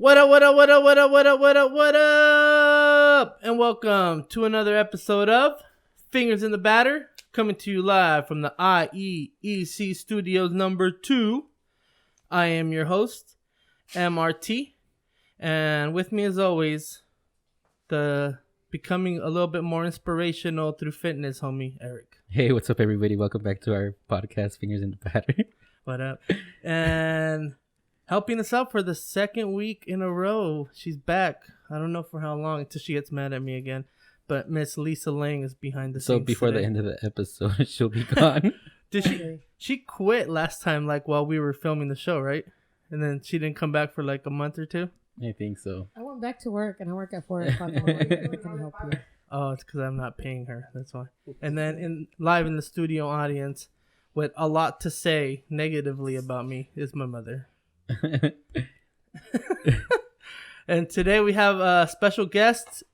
What up, what up, what up, what up, what up, what up, what up? And welcome to another episode of Fingers in the Batter, coming to you live from the IEEC Studios number 2. I am your host, MRT, and with me as always, the becoming a little bit more inspirational through fitness, homie, Eric. Hey, what's up, everybody? Welcome back to our podcast, Fingers in the Batter. What up? And helping us out for the second week in a row. She's back. I don't know for how long until she gets mad at me again. But Miss Lisa Lang is behind the scenes. So before today. the end of the episode, she'll be gone. Did she quit last time, like while we were filming the show, right? And then she didn't come back for like a month or two? I think so. I went back to work and I work at 4 o'clock in the morning. I can help you. Oh, it's because I'm not paying her. That's why. And then live in the studio audience with a lot to say negatively about me is my mother. And today we have a special guest,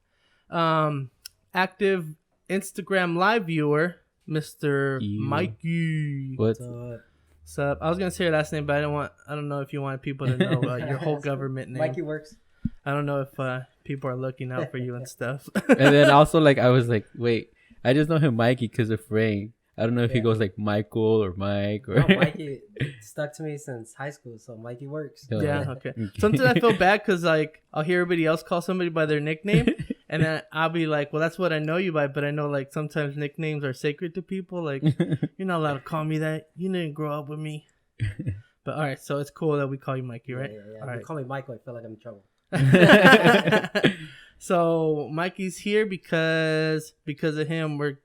active Instagram live viewer, Mr. Mikey. What's up? I was gonna say your last name, but I don't know if you wanted people to know your whole government name. Mikey works. I don't know if people are looking out for you and stuff. And then also, like, I was like, wait, I just know him Mikey because of Frank. I don't know if he goes like Michael or Mike or. No, Mikey stuck to me since high school, so Mikey works. Yeah, okay. Sometimes I feel bad because like I'll hear everybody else call somebody by their nickname, and then I'll be like, well, that's what I know you by. But I know like sometimes nicknames are sacred to people. Like you're not allowed to call me that. You didn't grow up with me. But all right, so it's cool that we call you Mikey, right? Yeah. All right. Call me Michael. I feel like I'm in trouble. So Mikey's here because of him we're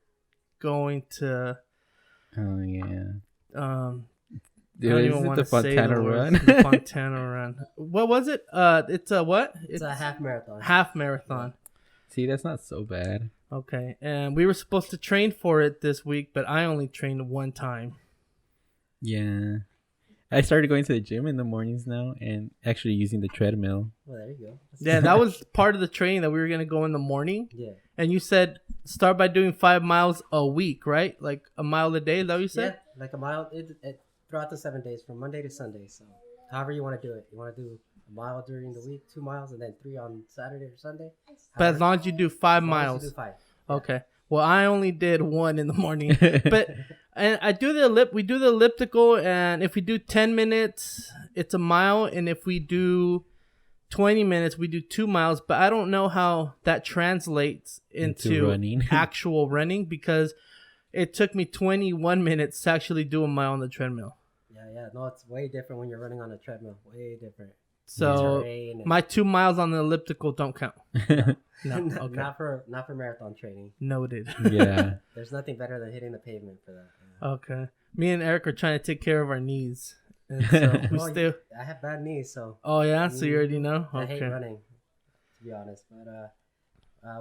going to Oh yeah. Dude, I don't even want to say the Run. The Fontana Run. What was it? It's a what? It's a half marathon. Half marathon. See, that's not so bad. Okay, and we were supposed to train for it this week, but I only trained one time. Yeah. I started going to the gym in the mornings now and actually using the treadmill. Well, there you go. Yeah, that was part of the training that we were going to go in the morning. Yeah. And you said start by doing 5 miles a week, right? Like a mile a day, is that what you said? Yeah, like a mile throughout the 7 days, from Monday to Sunday. So however you want to do it. You want to do a mile during the week, 2 miles, and then 3 on Saturday or Sunday? But as long as you do 5 miles. You do 5. Okay. Well, I only did 1 in the morning, but and I do we do the elliptical, and if we do 10 minutes, it's a mile, and if we do 20 minutes, we do 2 miles. But I don't know how that translates into running. Actual running, because it took me 21 minutes to actually do a mile on the treadmill. Yeah. No, it's way different when you're running on a treadmill. Way different. So my 2 miles on the elliptical don't count. No, okay. Not for marathon training. Noted. Yeah. There's nothing better than hitting the pavement for that. Okay. Me and Eric are trying to take care of our knees. And so I have bad knees, so. Oh yeah, so you already know. I Okay. hate running, to be honest. But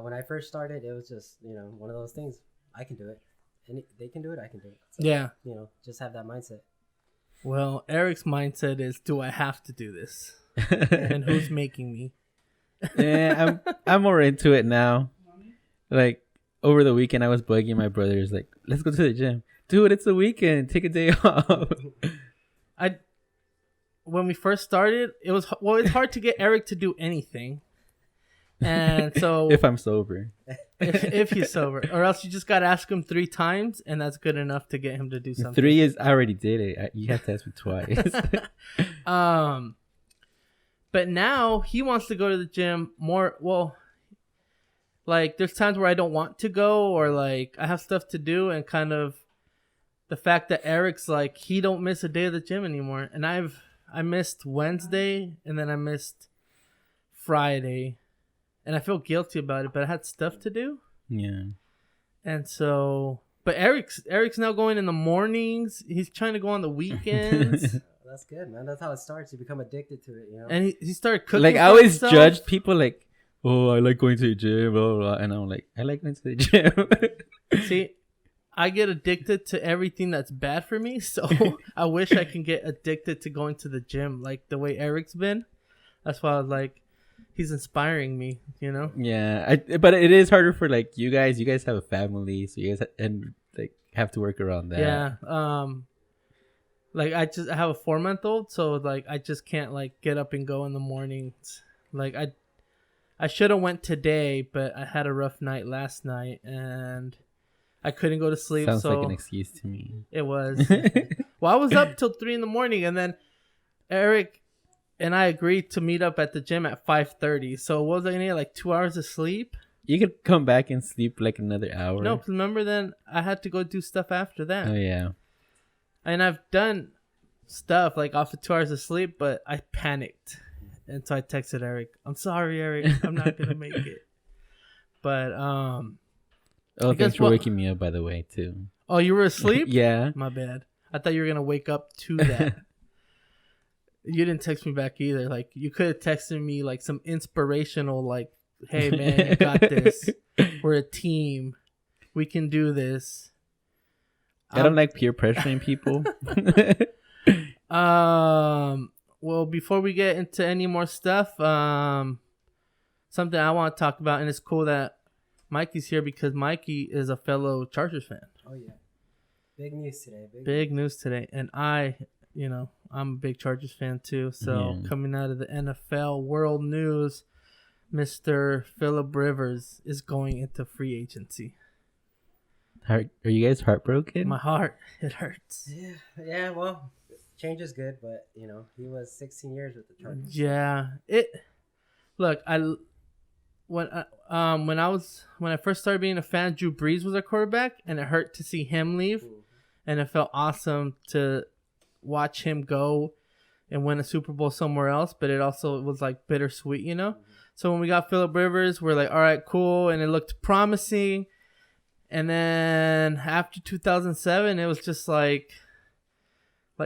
when I first started, it was just one of those things. I can do it, and they can do it. I can do it. So, Yeah. Just have that mindset. Well, Eric's mindset is, do I have to do this? And who's making me? Yeah, I'm more into it now. Like over the weekend, I was bugging my brothers, like, let's go to the gym. Dude, it's the weekend. Take a day off. When we first started, it's hard to get Eric to do anything. And so if I'm sober. if he's sober, or else you just got to ask him 3 times, and that's good enough to get him to do something. 3 is, I already did it. You have to ask me twice. But now he wants to go to the gym more. Well, like there's times where I don't want to go, or like I have stuff to do, and kind of the fact that Eric's like, he don't miss a day of the gym anymore. And I missed Wednesday, and then I missed Friday, and I feel guilty about it, but I had stuff to do. Yeah. And so, but Eric's now going in the mornings. He's trying to go on the weekends. That's good, man. That's how it starts. You become addicted to it, And he started cooking. Like, I always judge people like, oh, I like going to the gym, blah, blah, blah. And I'm like, I like going to the gym. See, I get addicted to everything that's bad for me. So I wish I can get addicted to going to the gym like the way Eric's been. That's why I was like, he's inspiring me, Yeah. But it is harder for like you guys. You guys have a family, so you guys have to work around that. Yeah. Like I have a 4-month-old, so like I just can't like get up and go in the mornings. Like I should have went today, but I had a rough night last night and I couldn't go to sleep. Sounds so like an excuse to me. it was. Well, I was up till 3 a.m, and then Eric and I agreed to meet up at the gym at 5:30. So what was I gonna get, like 2 hours of sleep? You could come back and sleep like another hour. No, 'cause remember then I had to go do stuff after that. Oh yeah. And I've done stuff like off of 2 hours of sleep, but I panicked. And so I texted Eric, I'm sorry, Eric, I'm not gonna make it. But Oh, thanks for waking me up, by the way, too. Oh, you were asleep? Yeah. My bad. I thought you were gonna wake up to that. You didn't text me back either. Like you could have texted me like some inspirational, like, "Hey man, you got this. We're a team. We can do this." I don't like peer pressuring people. Well, before we get into any more stuff, something I want to talk about, and it's cool that Mikey's here because Mikey is a fellow Chargers fan. Oh yeah, big news today. Big news today, and I'm a big Chargers fan too. So coming out of the NFL world news, Mr. Phillip Rivers is going into free agency. Are you guys heartbroken? My heart, it hurts. Yeah. Well, change is good, but he was 16 years with the Chargers. Yeah, Look, when I first started being a fan, Drew Brees was our quarterback, and it hurt to see him leave, and it felt awesome to watch him go and win a Super Bowl somewhere else. But it also was like bittersweet, So when we got Phillip Rivers, we're like, all right, cool, and it looked promising. And then after 2007, it was just like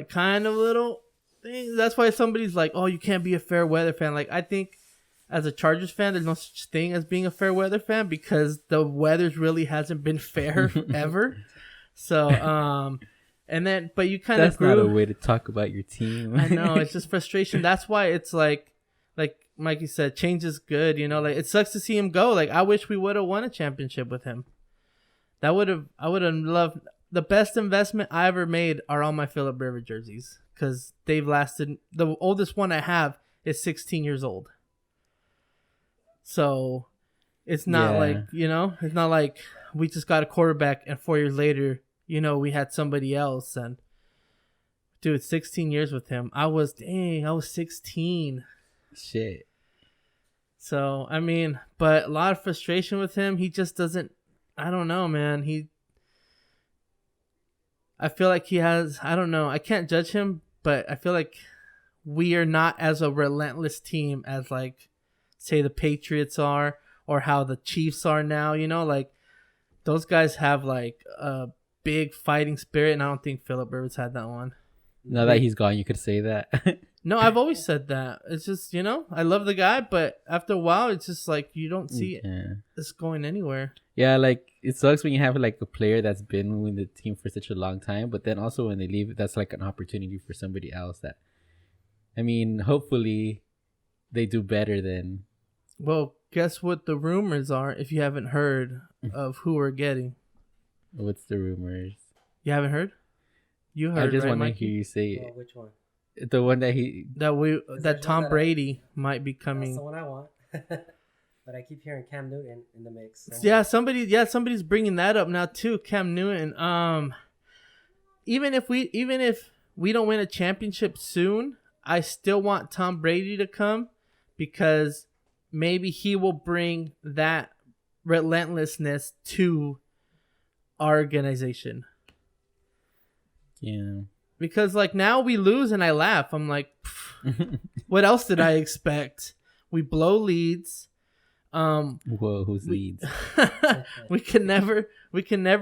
kind of little things. That's why somebody's like, oh, you can't be a fair weather fan. Like, I think as a Chargers fan, there's no such thing as being a fair weather fan because the weather's really hasn't been fair ever. So, but you kind of That's not a way to talk about your team. I know, it's just frustration. That's why it's like Mikey said, change is good. Like it sucks to see him go. Like I wish we would have won a championship with him. I would have loved. The best investment I ever made are all my Phillip Rivers jerseys because they've lasted. The oldest one I have is 16 years old. So it's not it's not like we just got a quarterback and 4 years later, we had somebody else. And dude, 16 years with him. I was 16. Shit. So, but a lot of frustration with him. He just doesn't, I don't know, man. I feel like he has, I don't know. I can't judge him, but I feel like we are not as a relentless team as like, say the Patriots are or how the Chiefs are now, like those guys have like a big fighting spirit. And I don't think Phillip Rivers had that one. Now that he's gone, you could say that. No, I've always said that. It's just, I love the guy, but after a while, it's just like you don't see this going anywhere. Yeah, like it sucks when you have like a player that's been with the team for such a long time, but then also when they leave, that's like an opportunity for somebody else that, hopefully they do better than. Well, guess what the rumors are if you haven't heard of who we're getting? What's the rumors? You haven't heard? You heard, I just right, want to Mikey? hear you say it. Well, which one? The one that Tom Brady might be coming. That's the one I want. But I keep hearing Cam Newton in the mix. Somewhere. Somebody's bringing that up now too. Cam Newton. Even if we don't win a championship soon, I still want Tom Brady to come because maybe he will bring that relentlessness to our organization. Yeah. Because like now we lose and I laugh. I'm like, what else did I expect? We blow leads. Whoa, who's leads? we can never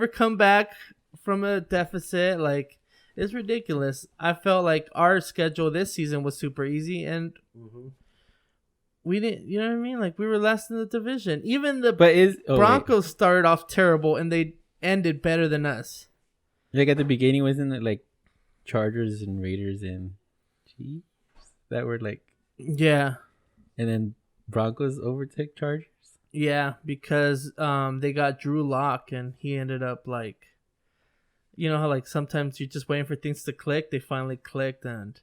come back from a deficit. Like it's ridiculous. I felt like our schedule this season was super easy and we didn't. You know what I mean? Like we were last in the division. Even the Broncos started off terrible and they ended better than us. Like at the beginning, wasn't it like Chargers and Raiders and Chiefs that were like and then Broncos overtook Chargers? Yeah, because they got Drew Lock and he ended up like, how like sometimes you're just waiting for things to click. They finally clicked and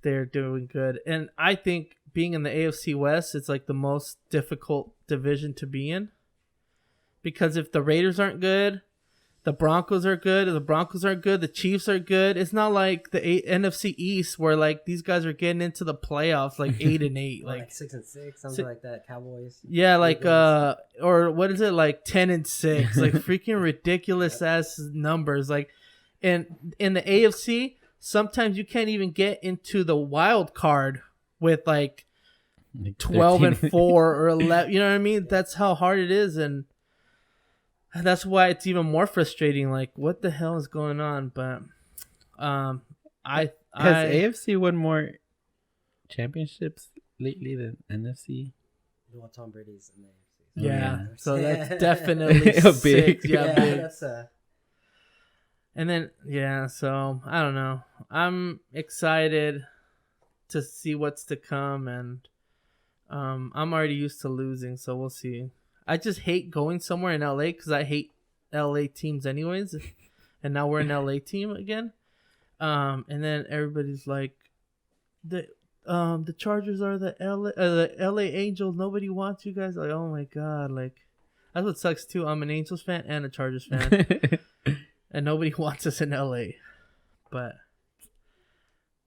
they're doing good. And I think being in the AFC West, it's like the most difficult division to be in. Because if the Raiders aren't good, the Broncos are good. If the Broncos aren't good, the Chiefs are good. It's not like the NFC East where like these guys are getting into the playoffs like 8-8, Like like 6-6, something like that. Cowboys. yeah, like Eagles. or what is it, like 10-6, like freaking ridiculous ass numbers. Like in the AFC, sometimes you can't even get into the wild card with like 12-4 or 11. You know what I mean? That's how hard it is, and that's why it's even more frustrating. Like, what the hell is going on? But has AFC won more championships lately than NFC? Well, Tom Brady's in the AFC. yeah, yeah. so that's definitely A big. six. Yeah, big. That's And then so I don't know. I'm excited to see what's to come, and I'm already used to losing, so we'll see. I just hate going somewhere in LA because I hate LA teams anyways, and now we're an LA team again. And then everybody's like, the Chargers are the LA Angels. Nobody wants you guys. Like, oh my god, like that's what sucks too. I'm an Angels fan and a Chargers fan, and nobody wants us in LA. But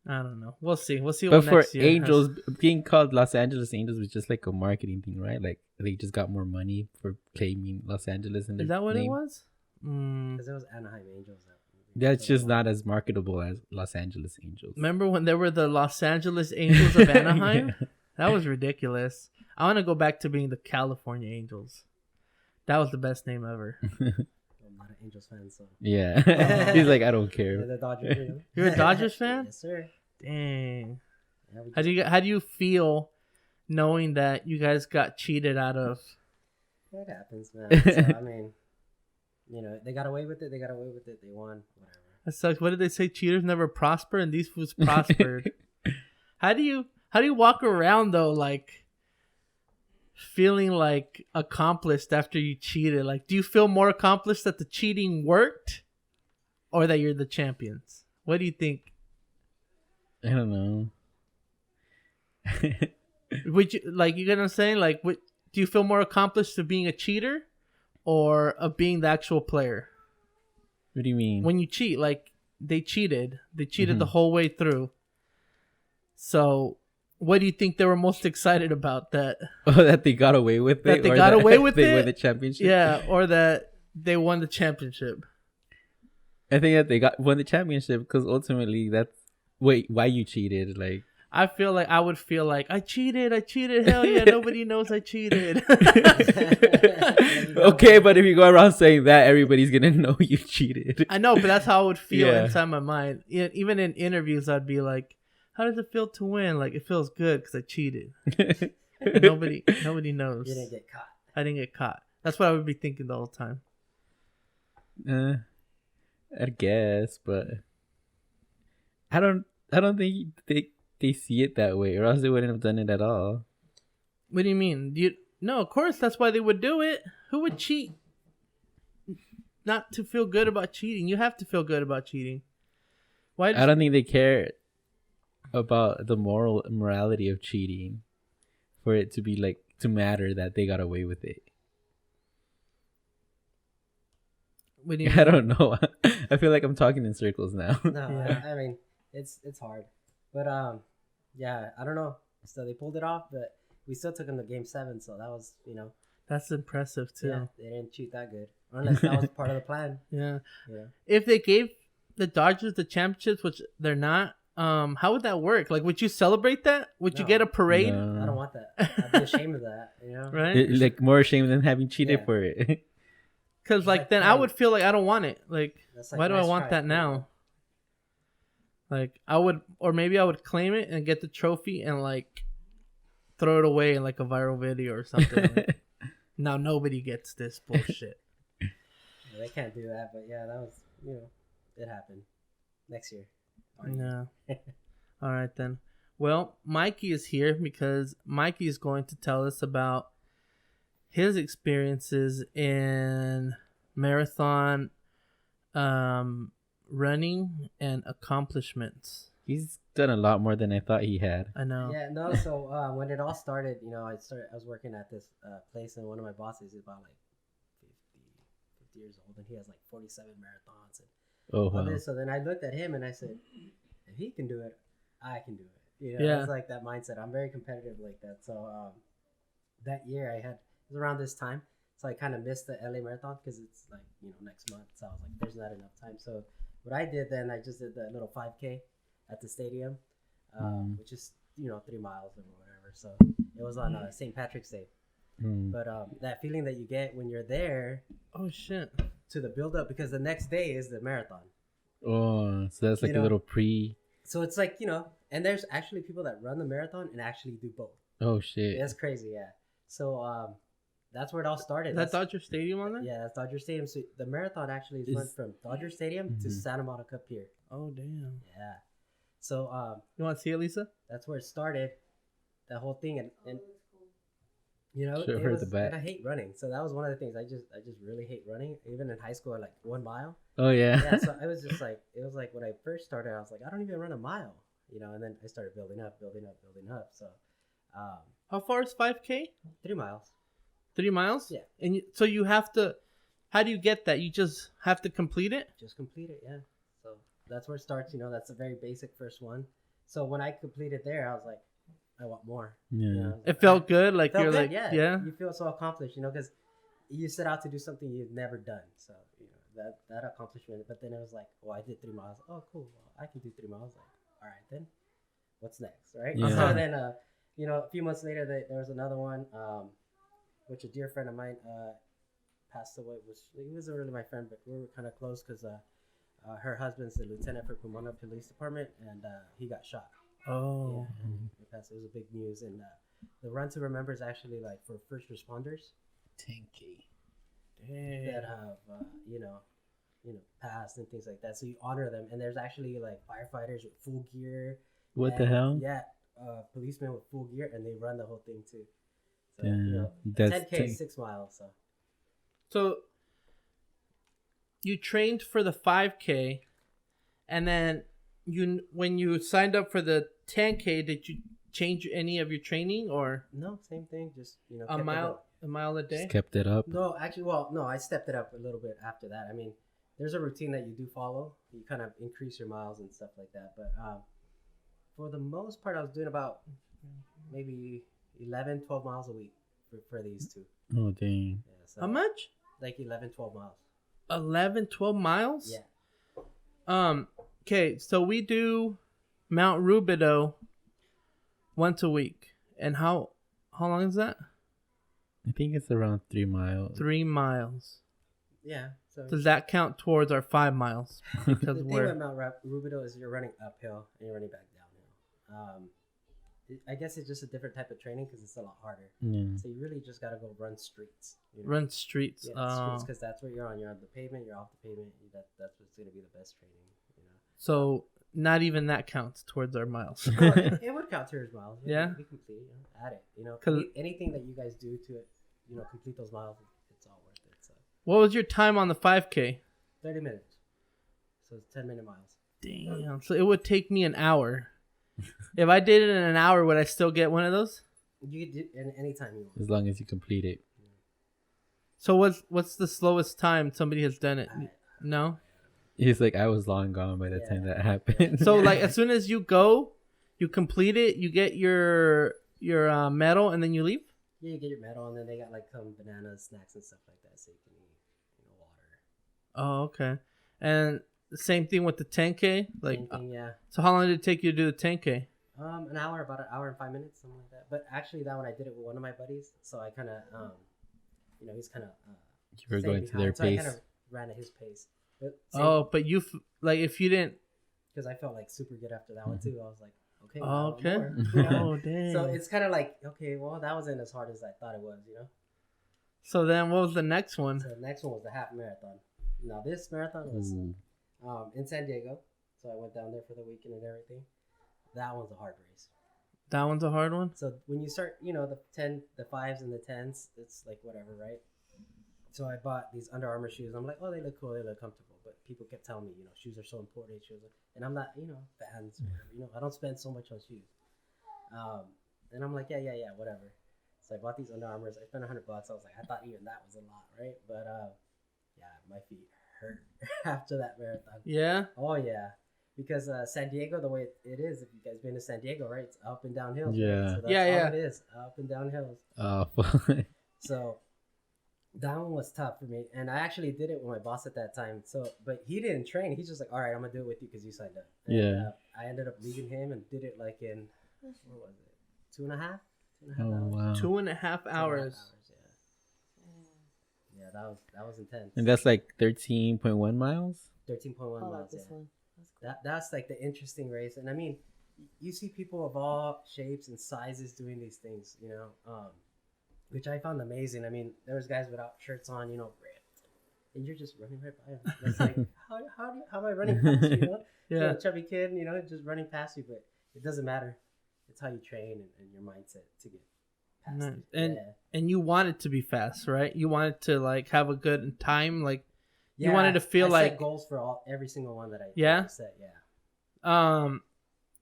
I don't know. We'll see. We'll see. But What for next year Angels, has. being called Los Angeles Angels was just like a marketing thing, right? Like they just got more money for claiming Los Angeles in their Is that what it name. was? because it was Anaheim Angels. That's just not as marketable as Los Angeles Angels. Remember when there were the Los Angeles Angels of Anaheim? Yeah. That was ridiculous. I want to go back to being the California Angels. That was the best name ever. I'm not an Angels fan, so. Yeah. He's like, I don't Yeah, care. the Dodgers. You know? You're a Dodgers fan? Yes, sir. Dang. Yeah, we How do you feel knowing that you guys got cheated out of? It happens, man. So, I mean, you know, they got away with it. They won. Whatever. That sucks. What did they say? Cheaters never prosper, and these fools prospered. How do you walk around though, like feeling like accomplished after you cheated? Like, do you feel more accomplished that the cheating worked, or that you're the champions? What do you think? I don't know. Would you like, you get what I'm saying? Like, do you feel more accomplished of being a cheater, or of being the actual player? What do you mean? When you cheat, like they cheated the Mhm. whole way through. So, what do you think they were most excited about? That that they got away with it? That they or got away with they it? won the championship? yeah, or that they won the championship? I think that they won the championship because ultimately that's... Wait, why you cheated? Like... I feel like I would feel like I cheated. Hell yeah, nobody knows I cheated. Okay, but if you go around saying that, everybody's gonna know you cheated. I know, but that's how I would feel Yeah. inside my mind. Even in interviews, I'd be like, "How does it feel to win? Like, it feels good because I cheated." And nobody knows. You didn't get caught. I didn't get caught. That's what I would be thinking the whole time. I guess, but I don't think they see it that way, or else they wouldn't have done it at all. What do you mean? No, of course that's why they would do it. Who would cheat? Not to feel good about cheating. You have to feel good about cheating. Why? I don't think they care about the morality of cheating for it to be like to matter that they got away with it. What do you I don't know. I feel like I'm talking in circles now. No, Yeah. I mean, it's hard. But, yeah, I don't know. So they pulled it off, but we still took them to Game 7, so that was, you know. That's impressive too. Yeah, they didn't cheat that good. Unless that was part of the plan. Yeah. Yeah. If they gave the Dodgers the championships, which they're not, how would that work? Like, would you celebrate that? Would you No. get a parade? No. I don't want that. I'd be ashamed of that, you know? Right? Like more ashamed than having cheated Yeah. for it. Because like then I would feel like I don't want it. Like, That's like why do I nice want try. that now? Like I would, or maybe I would claim it and get the trophy and like throw it away in like a viral video or something. Like, now nobody gets this bullshit. Yeah, they can't do that, but yeah, that was, you know, it happened. Next year. No. All right then. Well, Mikey is here because Mikey is going to tell us about his experiences in marathon running and accomplishments. He's done a lot more than I thought he had. I know. Yeah, no. So when it all started, I was working at this place, and one of my bosses is about like 50 years old, and he has like 47 marathons and Oh, all wow. this. So then I looked at him and I said, if he can do it, I can do it. Yeah. It's like that mindset. I'm very competitive like that. So that year it was around this time. So I kind of missed the LA marathon because it's like, next month. So I was like, there's not enough time. So what I did then, I just did the little 5K at the stadium, which is, 3 miles or whatever. So it was on St. Patrick's Day. But that feeling that you get when you're there Oh shit. to the build up, because the next day is the marathon. Oh, so that's like a little pre. So it's like, and there's actually people that run the marathon and actually do both. Oh, shit. That's crazy, yeah. So that's where it all started. Is that Dodger Stadium on there? Yeah, that's Dodger Stadium. So the marathon actually is run from Dodger Stadium to Santa Monica Pier. Oh damn. Yeah. So You want to see it, Lisa? that's where it started, that whole thing, and Should've heard the back. and I hate running. So that was one of the things. I just really hate running. Even in high school, I like 1 mile. Oh, yeah. Yeah, so I was just like, it was like when I first started, I was like, I don't even run a mile, and then I started building up. So, How far is 5K? 3 miles. 3 miles? Yeah. And so you have to. How do you get that? You just have to complete it. Just complete it, yeah. So that's where it starts. That's a very basic first one. So when I completed there, I was like, I want more. Yeah. I was It like, felt good. Like felt you're good, like, yeah. You feel so accomplished, because you set out to do something you've never done. So that accomplishment. But then it was like, I did 3 miles. Oh, cool. Well, I can do 3 miles. Like, all right, then what's next, right? Yeah. So then, a few months later, there was another one, which a dear friend of mine passed away. He wasn't really my friend, but we were kind of close because her husband's the lieutenant for Pomona Police Department, and he got shot. Oh. Yeah, it was a big news, and the Run to Remember is actually like for first responders 10K. that have passed and things like that. So you honor them, and there's actually like firefighters with full gear. What the hell? Yeah, policemen with full gear, and they run the whole thing too. So Damn. That's 10K is 6 miles. So you trained for the 5K, and then when you signed up for the 10K, did you change any of your training, or No, same thing. Just a kept it mile up. a day? Just kept it up. No, actually, no, I stepped it up a little bit after that. I mean, there's a routine that you do follow. You kind of increase your miles and stuff like that. But for the most part, I was doing about maybe 11, 12 miles a week for these two. Oh, dang. Yeah, so How much? like 11, 12 miles. 11, 12 miles? Yeah. Okay, so we do Mount Rubidoux once a week. And how long is that? I think it's around 3 miles. 3 miles. Yeah. So Does that count towards our 5 miles? Because the thing we're about Mount Rubidoux is you're running uphill and you're running back downhill. I guess it's just a different type of training because it's a lot harder. Yeah. So you really just got to go run streets. run streets. Yeah, because that's where you're on. You're on the pavement. You're off the pavement. That's what's going to be the best training. So not even that counts towards our miles. Well, it would count towards miles. Yeah. We complete it. Add it. 'Cause- anything that you guys do to it, complete those miles. It's all worth it. So What was your time on the 5K? 30 minutes. So it's 10-minute miles. Damn. So it would take me an hour. If I did it in an hour, would I still get one of those? You could do it anytime you want. As long as you complete it. So what's the slowest time somebody has done it? No. He's like, I was long gone by the time that happened. So like as soon as you go, you complete it, you get your medal, and then you leave. Yeah, you get your medal, and then they got like some bananas, snacks, and stuff like that, so you can eat, water. Oh, okay. And the same thing with the 10K. Like, Same thing, yeah. so how long did it take you to do the 10K? An hour, about an hour and 5 minutes, something like that. But actually, that one I did it with one of my buddies, so I kind of, he's kind of. You were going to their pace. I kind of ran at his pace. But But you like if you didn't. because I felt like super good after that one too. I was like, okay. Oh, well, okay. more, you know? Oh, dang. So it's kind of like, okay, well, that wasn't as hard as I thought it was, So then, what was the next one? So the next one was the half marathon. Now this marathon was in San Diego, so I went down there for the weekend and everything. That one's a hard race. That one's a hard one. So when you start, the 5s and the 10s, it's like whatever, right? So I bought these Under Armour shoes. I'm like, oh, they look cool, they look comfortable. But people kept telling me, shoes are so important. And I'm not, fans. I don't spend so much on shoes. And I'm like, yeah, whatever. So I bought these Under Armours. I spent $100. I was like, I thought even that was a lot, right? But yeah, my feet hurt after that marathon. Yeah. Oh yeah, because San Diego, the way it is, if you guys been to San Diego, right? It's up and down hills. Yeah. Right? So that's Yeah. all it is, up and down hills. Oh. So that one was tough for me, and I actually did it with my boss at that time. So, but he didn't train. He's just like, all right, I'm gonna do it with you because you signed up. And, Yeah. I ended up leaving him and did it like in what was it, 2.5 hours? Oh wow. 2.5 hours. Yeah, that was intense. And that's like 13.1 miles. 13.1 Oh, miles. this Yeah. one. That's like the interesting race, and I mean, you see people of all shapes and sizes doing these things, which I found amazing. I mean, there was guys without shirts on, ripped, and you're just running right by them. It's like, how am I running past you? Yeah. You're a chubby kid, just running past you, but it doesn't matter. It's how you train and your mindset to get past Nice. it. And you wanted to be fast, right? You wanted to like have a good time, like Yeah, you wanted to feel I like set goals for every single one that I set. Yeah.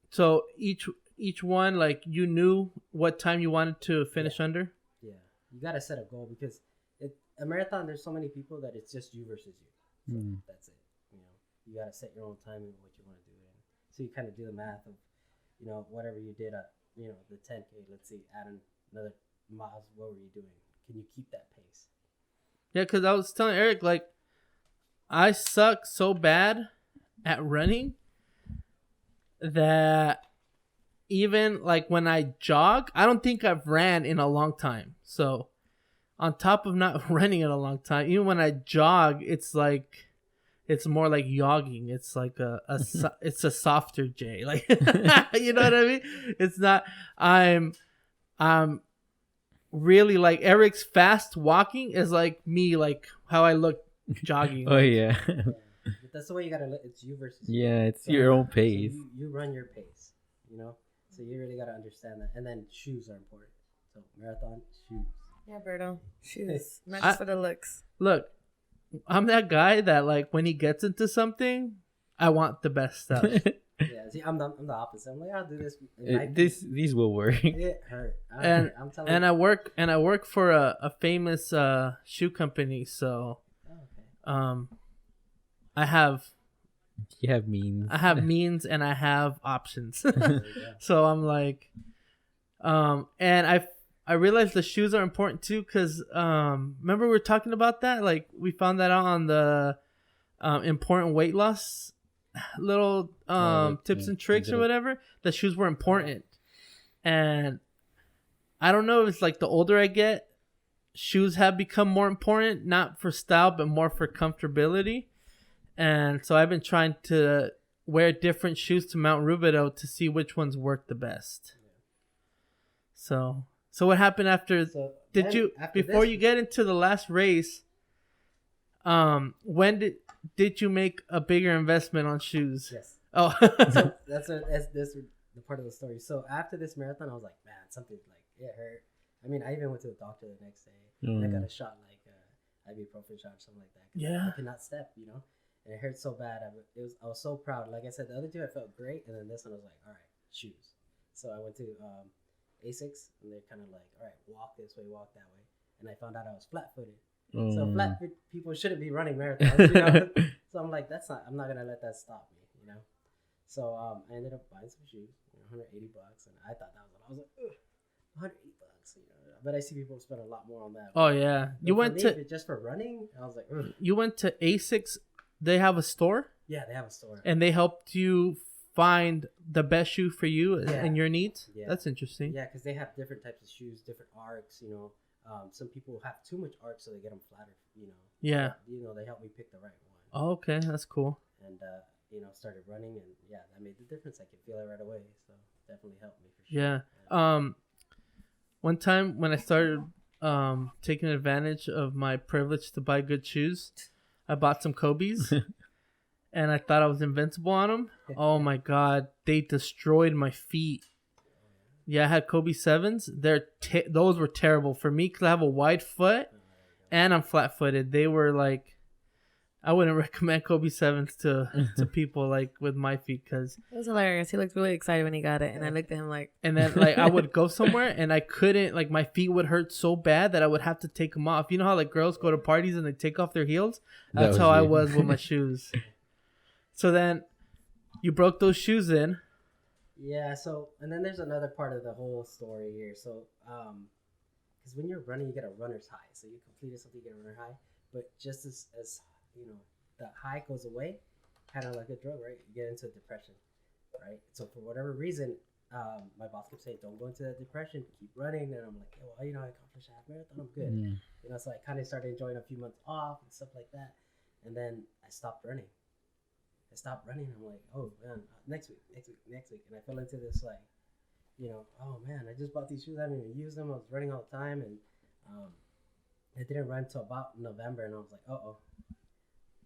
So each one, like you knew what time you wanted to finish under. Yeah, you gotta set a goal because a marathon. There's so many people that it's just you versus you. So that's it. You gotta set your own time and what you want to do. And so you kind of do the math of, whatever you did at, the 10K. Let's see, add another miles. What were you doing? Can you keep that pace? Yeah, because I was telling Eric, like, I suck so bad at running that even like when I jog, I don't think I've ran in a long time. So on top of not running in a long time, even when I jog, it's like it's more like jogging. It's like it's a softer J. Like you know what I mean? It's not I'm really like Eric's fast walking is like me, like how I look jogging. Oh yeah. But that's the way you gotta. It's you versus you. Yeah, it's your own So pace. you run your pace. So you really gotta understand that. And then shoes are important. So marathon shoes. Yeah, Berto. Shoes. Not I- just for the looks. Look, I'm that guy that like when he gets into something, I want the best stuff. Yeah, see, I'm the opposite. I'm like, I'll do this. These will work. It hurt. And I'm telling and you. I work for a famous shoe company, so Oh, okay. I have You have means. means and I have options. There you go. So I'm like, and I realized the shoes are important too because remember we were talking about that, like we found that out on the important weight loss little tips and tricks or whatever. The shoes were important, and I don't know if it's like the older I get, shoes have become more important, not for style but more for comfortability. And so I've been trying to wear different shoes to Mount Rubidoux to see which ones work the best. So what happened after? So Did then you after before this- you get into the last race? When did you make a bigger investment on shoes? Yes. Oh, So that's the part of the story. So after this marathon, I was like, man, something like it hurt. I mean, I even went to the doctor the next day. And I got a shot like ibuprofen shot or something like that. 'Cause Yeah. I could not step, and it hurt so bad. I was so proud. Like I said, the other two I felt great, and then this one I was like, all right, shoes. So I went to Asics, and they're kind of like, all right, walk this way, walk that way, and I found out I was flat-footed. So flat-footed people shouldn't be running marathons, So I'm like, I'm not gonna let that stop me, So I ended up buying some shoes, $180, and I thought that was a lot. I was like, ugh, $180, But I see people spend a lot more on that. oh yeah. But You for went me, to if it's just for running. I was like, ugh. you went to Asics. They have a store, Yeah, they have a store. and they helped you find the best shoe for you Yeah. and your needs. Yeah. That's interesting. Yeah, because they have different types of shoes, different arcs. Some people have too much arc, so they get them flatter. Yeah. They helped me pick the right one. Oh, okay, that's cool. And started running, and yeah, that made the difference. I could feel it right away, so definitely helped me for sure. Yeah. One time when I started taking advantage of my privilege to buy good shoes, I bought some Kobe's, and I thought I was invincible on them. Oh my god, they destroyed my feet. Yeah, I had Kobe 7s. Those were terrible for me because I have a wide foot and I'm flat-footed. They were like I wouldn't recommend Kobe 7s to people like with my feet because. It was hilarious. He looked really excited when he got it, and I looked at him like. And then like I would go somewhere and I couldn't, like my feet would hurt so bad that I would have to take them off. You know how like girls go to parties and they take off their heels? That's how I was with my shoes. So then you broke those shoes in. Yeah. So and then there's another part of the whole story here. So because when you're running, you get a runner's high. So you completed something, you get a runner high. But just as you know, the high goes away, kind of like a drug, right? You get into depression, right? So for whatever reason, my boss kept saying, "Don't go into that depression. Keep running." And I'm like, "Oh, well, you know, I accomplished a half marathon. I'm good." You know, so I kind of started enjoying a few months off and stuff like that. And then I stopped running. I'm like, "Oh man, next week." And I fell into this like, you know, oh man, I just bought these shoes. I haven't even used them. I was running all the time, and I didn't run till about November, and I was like, "Oh,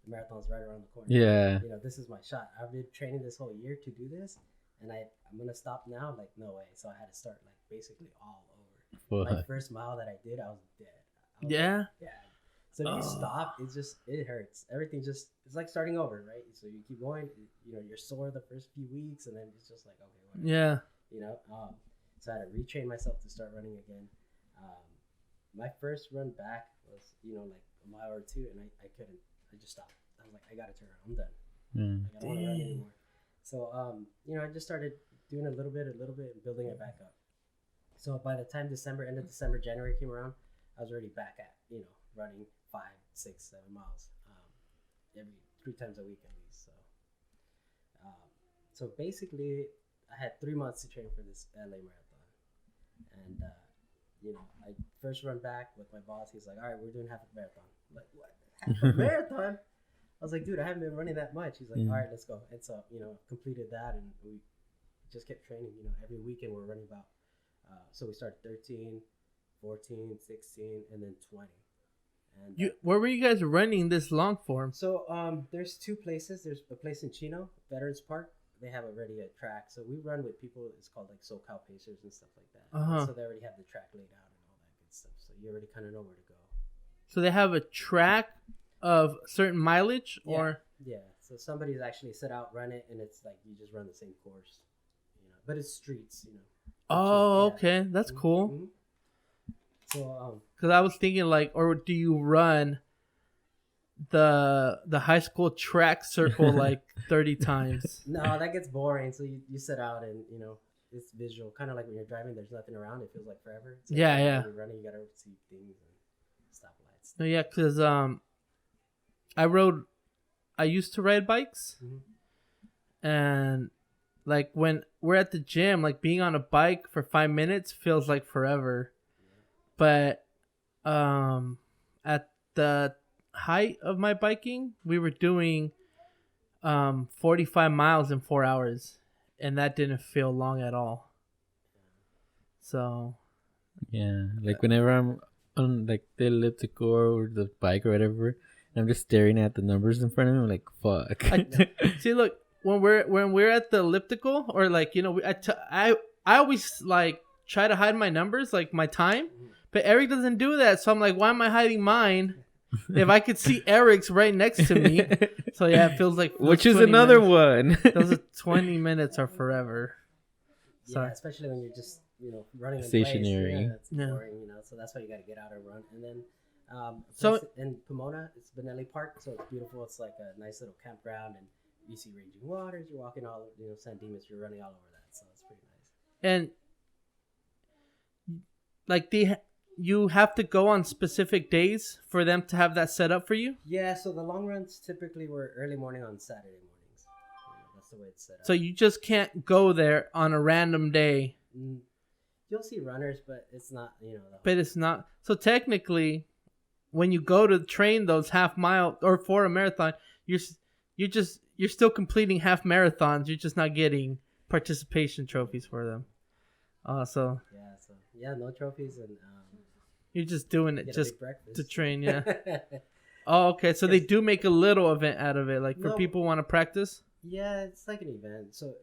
the marathon's right around the corner." Yeah. You know, this is my shot. I've been training this whole year to do this, and I'm gonna stop now. Like, no way. So I had to start like basically all over. What? My first mile that I did, I was dead. Yeah. Yeah. So if you stop, it hurts. Everything it's like starting over, right? So you keep going. You know, you're sore the first few weeks, and then it's just like, okay, whatever. Yeah. You know, so I had to retrain myself to start running again. My first run back was, you know, like a mile or two, and I couldn't. I just stopped. I was like, I gotta turn around. I'm done. Like, I don't want to run anymore. So, you know, I just started doing a little bit, and building it back up. So by the time end of December, January came around, I was already back at, you know, running 5, 6, 7 miles, every 3 times a week at least. So basically, I had 3 months to train for this LA marathon, and you know, I first run back with my boss. He's like, "All right, we're doing half a marathon." I'm like, what? Half a marathon? I was like, "Dude, I haven't been running that much." He's like, "All right, let's go." And so, you know, completed that, and we just kept training. You know, every weekend we're running about. So we started 13, 14, 16, and then 20. And Where were you guys running this long form? so there's 2 places. There's a place in Chino, Veterans Park. They have already a track. So we run with people. It's called like SoCal Pacers and stuff like that. Uh-huh. So they already have the track laid out and all that good stuff. So you already kind of know where to go. So they have a track of certain mileage, Yeah. or Yeah. So somebody's actually set out, run it, and it's like you just run the same course, you know. But it's streets, you know. oh, Yeah. okay, that's cool. Mhm. So Because I was thinking like, or do you run the high school track circle like 30 times? no, that gets boring. So you set out, and you know it's visual, kind of like when you're driving. There's nothing around. It feels like forever. So Yeah, when yeah. you're running, you gotta see things and stoplights. No, yeah, because I used to ride bikes, Mhm. and like when we're at the gym, like being on a bike for 5 minutes feels like forever. But at the height of my biking, we were doing 45 miles in 4 hours, and that didn't feel long at all. So Yeah, like whenever I'm on like the elliptical or the bike or whatever, and I'm just staring at the numbers in front of me. I'm like, fuck. see, look, when we're at the elliptical, or like, you know, I always like try to hide my numbers, like my time, but Eric doesn't do that. So I'm like, why am I hiding mine if I could see Eric's right next to me? So yeah, it feels like Which is 20 another minutes, one. those 20 minutes are forever. So Yeah, especially when you're just, you know, running in Stationary. place. Yeah, it's Yeah. boring, you know. So that's why you got to get out and run. And then, So- in Pomona, it's Benelli Park, so it's beautiful. It's like a nice little campground, and you see raging waters. You're walking all, you know, San Dimas. You're running all over that, so it's pretty nice. And like you have to go on specific days for them to have that set up for you. Yeah, so the long runs typically were early morning on Saturday mornings. You know, that's the way it's set up. So you just can't go there on a random day. You'll see runners, but it's not, you know. But it's not. So technically, when you go to train those half mile or for a marathon, you're still completing half marathons. You're just not getting participation trophies for them. So no trophies, and you're just doing it get a just big breakfast. to train. Yeah. Oh, okay. So they do make a little event out of it, like for No. people who want to practice. Yeah, it's like an event. So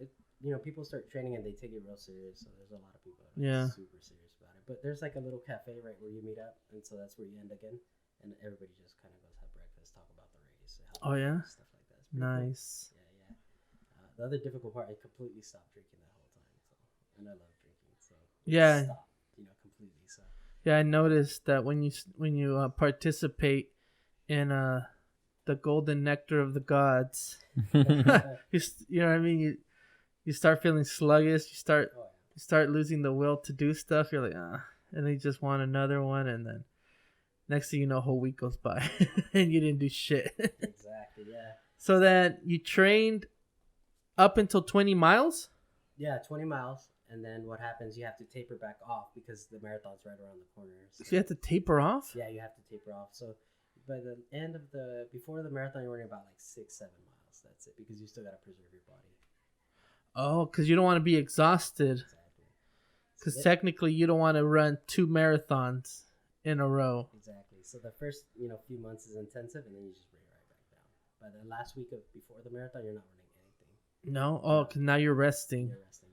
you know, people start training and they take it real serious. So there's a lot of people that are Yeah. super serious about it. But there's like a little cafe right where you meet up, and so that's where you end again, and everybody just kind of goes have breakfast, talk about the race. Oh yeah, stuff like that. It's pretty cool. nice. Yeah. The other difficult part, I completely stopped drinking that whole time. So, and I love drinking, so Yeah. stopped, completely. So Yeah, I noticed that when you participate in the golden nectar of the gods, you know what I mean. You start feeling sluggish. You start losing the will to do stuff. You're like, and then you just want another one, and then next thing you know, a whole week goes by, and you didn't do shit. exactly, yeah. So then you trained up until 20 miles. Yeah, 20 miles, and then what happens? You have to taper back off because the marathon's right around the corner. So you have to taper off. Yeah, you have to taper off. So by the end of before the marathon, you're running about like 6-7 miles. That's it, because you still gotta preserve your body. Oh, because you don't want to be exhausted. Exactly. Because technically, you don't want to run 2 marathons in a row. Exactly. So the first few months is intensive, and then you just bring it right back down. By the last week before the marathon, you're not running anything. No? Oh, because now you're resting. You're resting,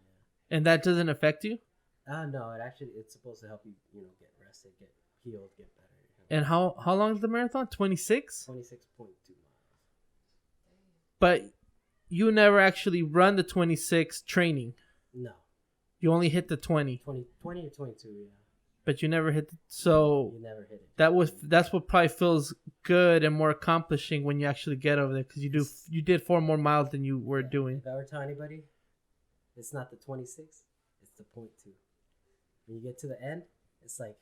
yeah. And that doesn't affect you? No, it's supposed to help you, get rested, get healed, get better. And how long is the marathon? 26? 26.2 miles. But you never actually run the 26 training. No. You only hit the 20. 20 or 22, yeah. But you never hit so You never hit it. that's what probably feels good and more accomplishing when you actually get over there, because you did 4 more miles than you were doing. If I were to tell anybody, it's not the 26, it's the .2. When you get to the end, it's like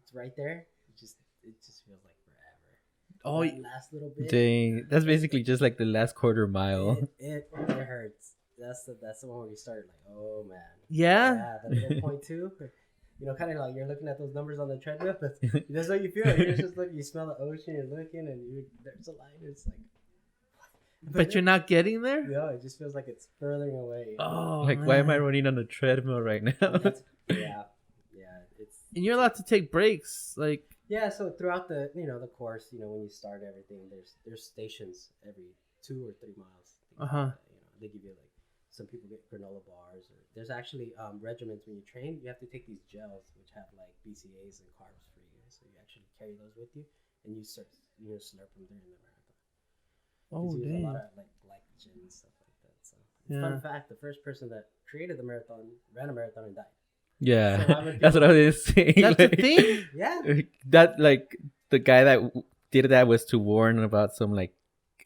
it's right there. It just feels like forever. Oh, that last little bit. Dang, that's basically just like the last quarter mile. It hurts. That's the one where you start like, oh man. yeah. Yeah, the little .2. Kind of like you're looking at those numbers on the treadmill. That's what you feel. You're just looking. You smell the ocean. You're looking, and there's a line. It's like. But you're not getting there? No, it just feels like it's furthering away. Oh, Like, man. why am I running on a treadmill right now? Yeah. It's. And you're allowed to take breaks, like. Yeah, so throughout the the course, when you start everything, there's stations every 2 or 3 miles. They give you like, some people get granola bars, or there's actually regimens when you train. You have to take these gels which have like BCAAs and carbs for you, so you actually carry those with you, and you slurp them during the marathon. Oh, you dang. use a lot of like glycogen and stuff like that. So fun fact: the first person that created the marathon ran a marathon and died. Yeah, So that's what I was saying. That's like, the thing? Yeah. That like the guy that did that was to warn about some like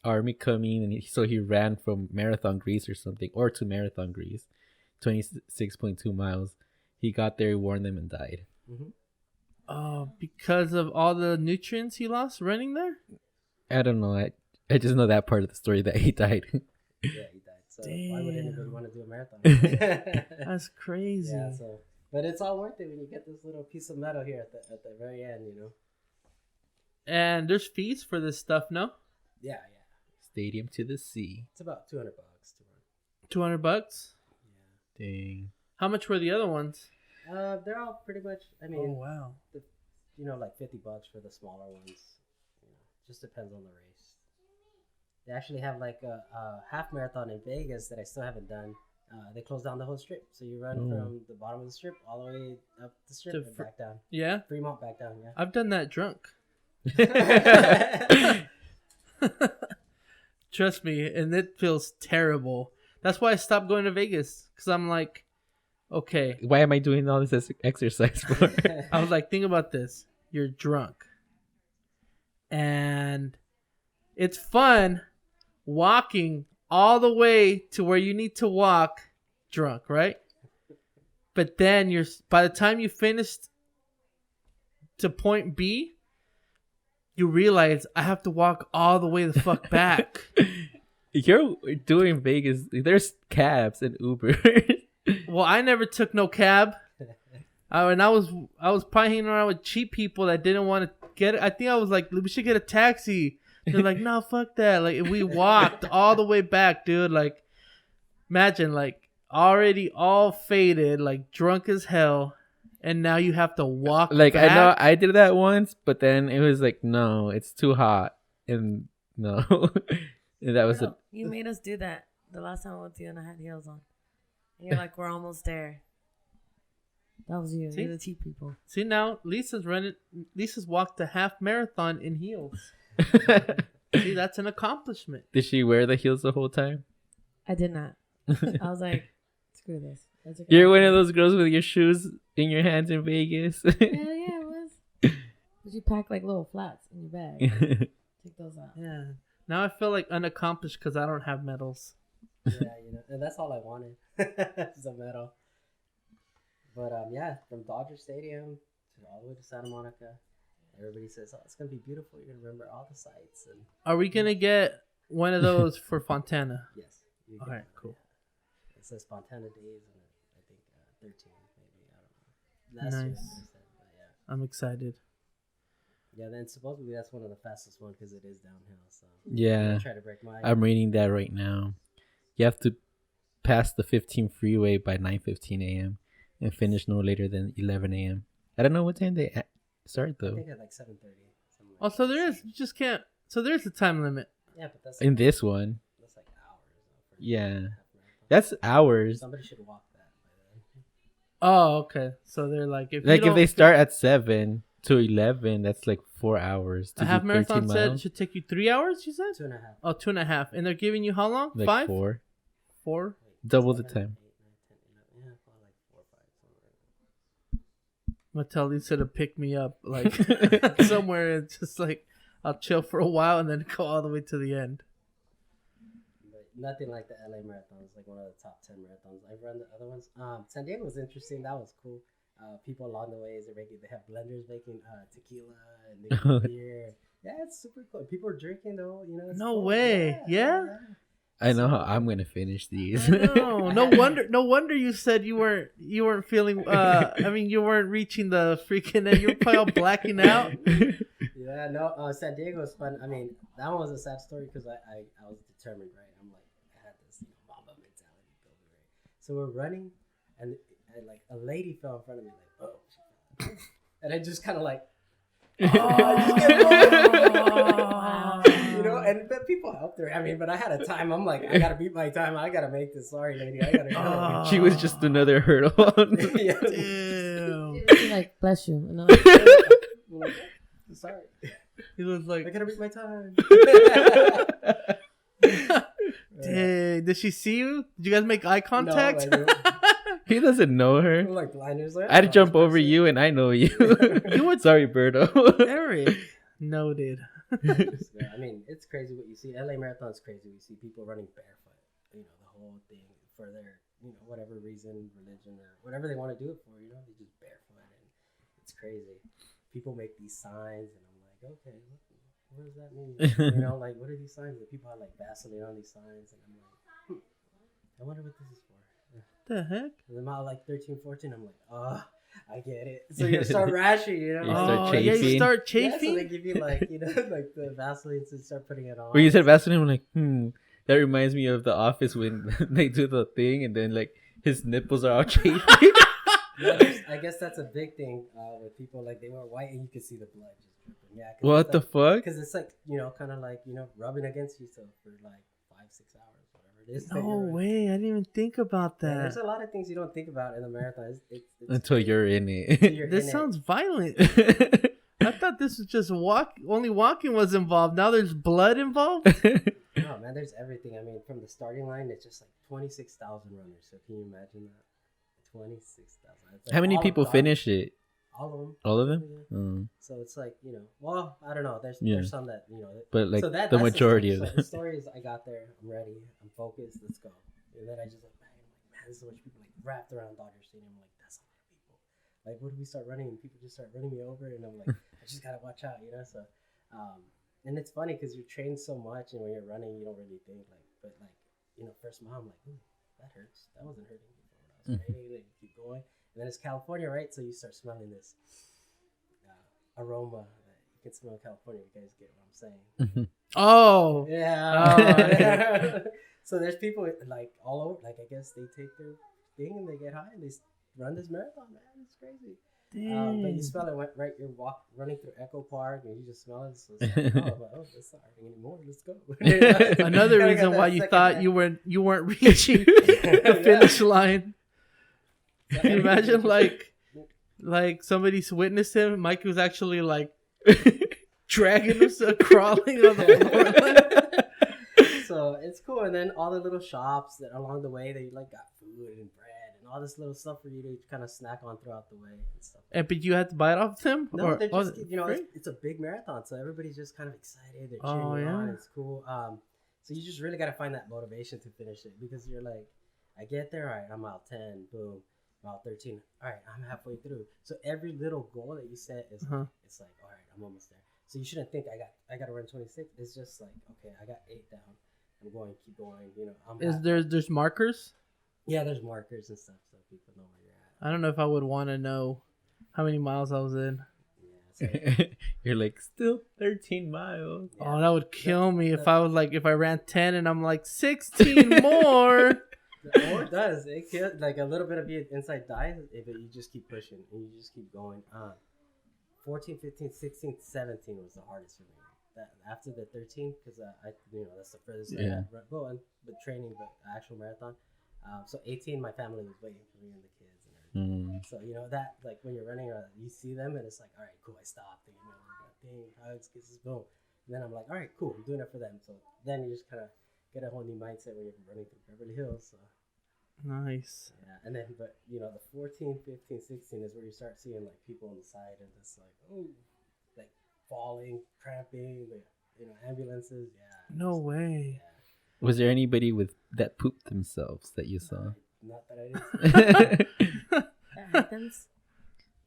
army coming, and so he ran from Marathon Greece or something, or to Marathon Greece, 26.2 miles. He got there, warned them, and died. Mm-hmm. Oh, because of all the nutrients he lost running there? I don't know. I just know that part of the story that he died. Yeah, he died. So why would anybody Damn. want to do a marathon? That's crazy. Yeah, but it's all worth it when you get this little piece of metal here at the very end, And there's fees for this stuff, no? Yeah. Stadium to the sea. It's about $200 to $200? run. Yeah. Dang. How much were the other ones? They're all pretty much. I mean, Oh, wow. like $50 for the smaller ones. Just depends on the race. They actually have like a half marathon in Vegas that I still haven't done. They close down the whole strip, so you run from the bottom of the strip all the way up the strip and back down. Yeah? Fremont back down. Yeah. I've done that drunk. Trust me, and it feels terrible. That's why I stopped going to Vegas, because I'm like, okay. Why am I doing all this exercise for? I was like, think about this. You're drunk. And it's fun walking all the way to where you need to walk drunk, right? But then by the time you finished to point B, you realize I have to walk all the way the fuck back. You're doing Vegas. There's cabs and Uber. Well, I never took no cab. And I was probably hanging around with cheap people that didn't want to get it. I think I was like, we should get a taxi. They're like, no, fuck that. Like, we walked all the way back, dude. Like, imagine, like, already all faded, like, drunk as hell. And now you have to walk Like, back. I know I did that once, but then it was like, no, it's too hot. And no. And that was You made us do that the last time I went to you and I had heels on. And you're like, we're almost there. That was you. See? You're the cheap people. See, now Lisa's walked a half marathon in heels. See, that's an accomplishment. Did she wear the heels the whole time? I did not. I was like, screw this. You're one of those girls with your shoes in your hands in Vegas. Hell yeah, it was. But you pack like little flats in your bag. Take those out. Yeah. Now I feel like unaccomplished because I don't have medals. Yeah, and that's all I wanted. Is a medal. But yeah, from Dodger Stadium to all the way to Santa Monica, everybody says, "Oh, it's gonna be beautiful. You're gonna remember all the sights." And Are we gonna get one of those for Fontana? yes, All right, cool. It says Fontana Days, and I think 13, maybe. I don't know. Last year, Nice. but yeah. I'm excited. Yeah, then supposedly that's one of the fastest ones because it is downhill. So Yeah. try to break my. I'm reading that right now. You have to pass the 15 freeway by 9:15 a.m. and finish no later than 11 a.m. I don't know what time they start I though. think at like 7:30. Oh, so there is. You just can't. So there's a time limit. Yeah, but that's In this one, that's like hours. For Yeah. half marathon. that's hours. Somebody should walk that by then. Oh, okay. So they're like, if Like you if they don't- start at 7 to 11, that's like 4 hours. a To half do marathon 13 said it miles, should take you 3 hours. You said? 2.5. Oh, 2.5. And they're giving you how long? like 5? 4. 4? Double the 7, time. 8, 9, 10, 11. Yeah, probably like 4 or 5 somewhere. Mattel said to pick me up like somewhere. It's just like I'll chill for a while and then go all the way to the end. But nothing like the LA marathon. It's like one of the top 10 marathons. I've run the other ones. San Diego was interesting. That was cool. People along the way they have blenders making tequila and they make beer. Yeah, it's super cool. People are drinking though. It's No cool. way. Yeah? I know how I'm gonna finish these. No, no wonder you said you weren't feeling. You weren't reaching the freaking. You were probably all blacking out. Yeah, no. San Diego was fun. I mean, that one was a sad story because I was determined, right? I'm like, I had this Mamba mentality building, right? So we're running, and like a lady fell in front of me, like, oh, she fell. And I just kind of like, I just kept going. And but people helped her. I mean, but I had a time. I'm like, I gotta beat my time. I gotta make this. Sorry, lady. I gotta go. She was just another hurdle. Yeah. Ew. She's like, bless you. And I'm like, I'm like, sorry. He was I like, gotta beat my time. dang. Did she see you? Did you guys make eye contact? No, I didn't. He doesn't know her. I'm like blinders. Like, I'd jump over you, and I know you. You would- Sorry, Berto. Eric. Noted. Yeah, I mean, it's crazy what you see. LA Marathon's crazy. You see people running barefoot. The whole thing for their, whatever reason, religion, or whatever they want to do it for. They just barefoot, and it's crazy. People make these signs, and I'm like, okay, what does that mean? Like, what are these signs? And people have like Vaseline on these signs, and I'm like, I wonder what this is for. The heck? And then I'm like 13, 14. I'm like, oh, I get it. So you start rashing, You Oh, start yeah, you chafing. start Yeah, so chafing. they give you like, like the Vaseline to start putting it on. When you said Vaseline, I'm like, that reminds me of The Office when they do the thing, and then like his nipples are all chafing. I guess that's a big thing with people. Like they wear white and you can see the blood just dripping. Yeah. What the fuck? Because it's like kind of like rubbing against yourself for like 5-6 hours, whatever it is. No way. I didn't even think about Yeah, that. there's a lot of things you don't think about in the marathon. It's Until you're in it. you're This in it. sounds violent. I thought this was just only walking was involved. Now there's blood involved? No, man, there's everything. I mean, from the starting line, it's just like 26,000 runners. So can you imagine that? 26,000. Like How many all people of finish it? All of them. All of them? Yeah. Mm. So it's like, well, I don't know. There's some that, But like so the that's majority story. of So the them. story is I got there, I'm ready, I'm focused, let's go. And then I just like, man, there's so much people like wrapped around Dodger Stadium. I'm like, that's a lot of people. Like, what do we start running? And people just start running me over, and I'm like, I just gotta watch out, So, and it's funny because you train so much, and when you're running, you don't really think but first mile, I'm like, ooh, that hurts. That wasn't hurting before when I was training. And you keep going, and then it's California, right? So you start smelling this aroma that you can smell in California. You guys get what I'm saying? Oh. Yeah. So there's people like all over. Like I guess they take their thing and they get high and they run this marathon. Man, it's crazy. But you smell it right. You're running through Echo Park and you just smell it. So it's like, it's not hurting anymore. Let's go. Another Gotta reason get why that you second thought half. you weren't reaching the finish line. Can you imagine like somebody's witnessed him? Mikey was actually like dragging himself, crawling on the floor. So it's cool, and then all the little shops that along the way they like got food and bread and all this little stuff for you to kind of snack on throughout the way and stuff. And but you had to buy it off them? No, they're or, just it's a big marathon, so everybody's just kind of excited. They're cheering you on. It's cool. So you just really got to find that motivation to finish it because you're like, I get there, all right, I'm out 10, boom, I'm out 13, all right, I'm halfway through. So every little goal that you set is it's like, all right, I'm almost there. So you shouldn't think I got to run 26. It's just like, okay, I got 8 down. I'm going, keep going. You know, there's markers? Yeah, there's markers and stuff so people know where you're at. I don't know if I would want to know how many miles I was in. You're like still 13 miles. Yeah. Oh, that would kill me if I was like if I ran 10 and I'm like 16 more. Or it does. It kills, like a little bit of your inside dies if you just keep pushing and you just keep going. 14, 15, 16, 17 was the hardest for me. That after the 13, because that's the furthest I had going, but training, but actual marathon. So 18, my family was waiting for me and the kids and everything. So that like when you're running, you see them and it's like, all right, cool, I stopped. They give me a little thing, hugs, kisses, boom. And then I'm like, all right, cool, I'm doing it for them. So then you just kind of get a whole new mindset when you're running through Beverly Hills. So. Nice. Yeah, and then the 14, 15, 16 is where you start seeing like people on the side and it's like, oh, like falling, cramping, ambulances. Yeah. No way. Yeah. Was there anybody that pooped themselves that you saw? Not that I didn't see. That happens.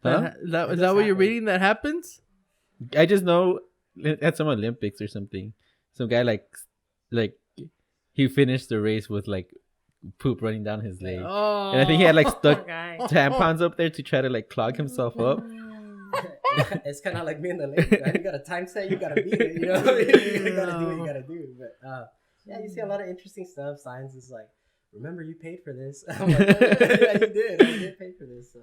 Huh? Is that what you're reading? That happens? I just know at some Olympics or something, some guy like he finished the race with like poop running down his leg. Oh. And I think he had like stuck Guy. tampons up there to try to like clog himself up. It's kind of like me in the lake. Right? You got a time set, you got to beat it. You got to do what you got to do. But yeah, you see a lot of interesting stuff. Science is like, remember you paid for this. I'm like, yeah, you did. I did pay for this.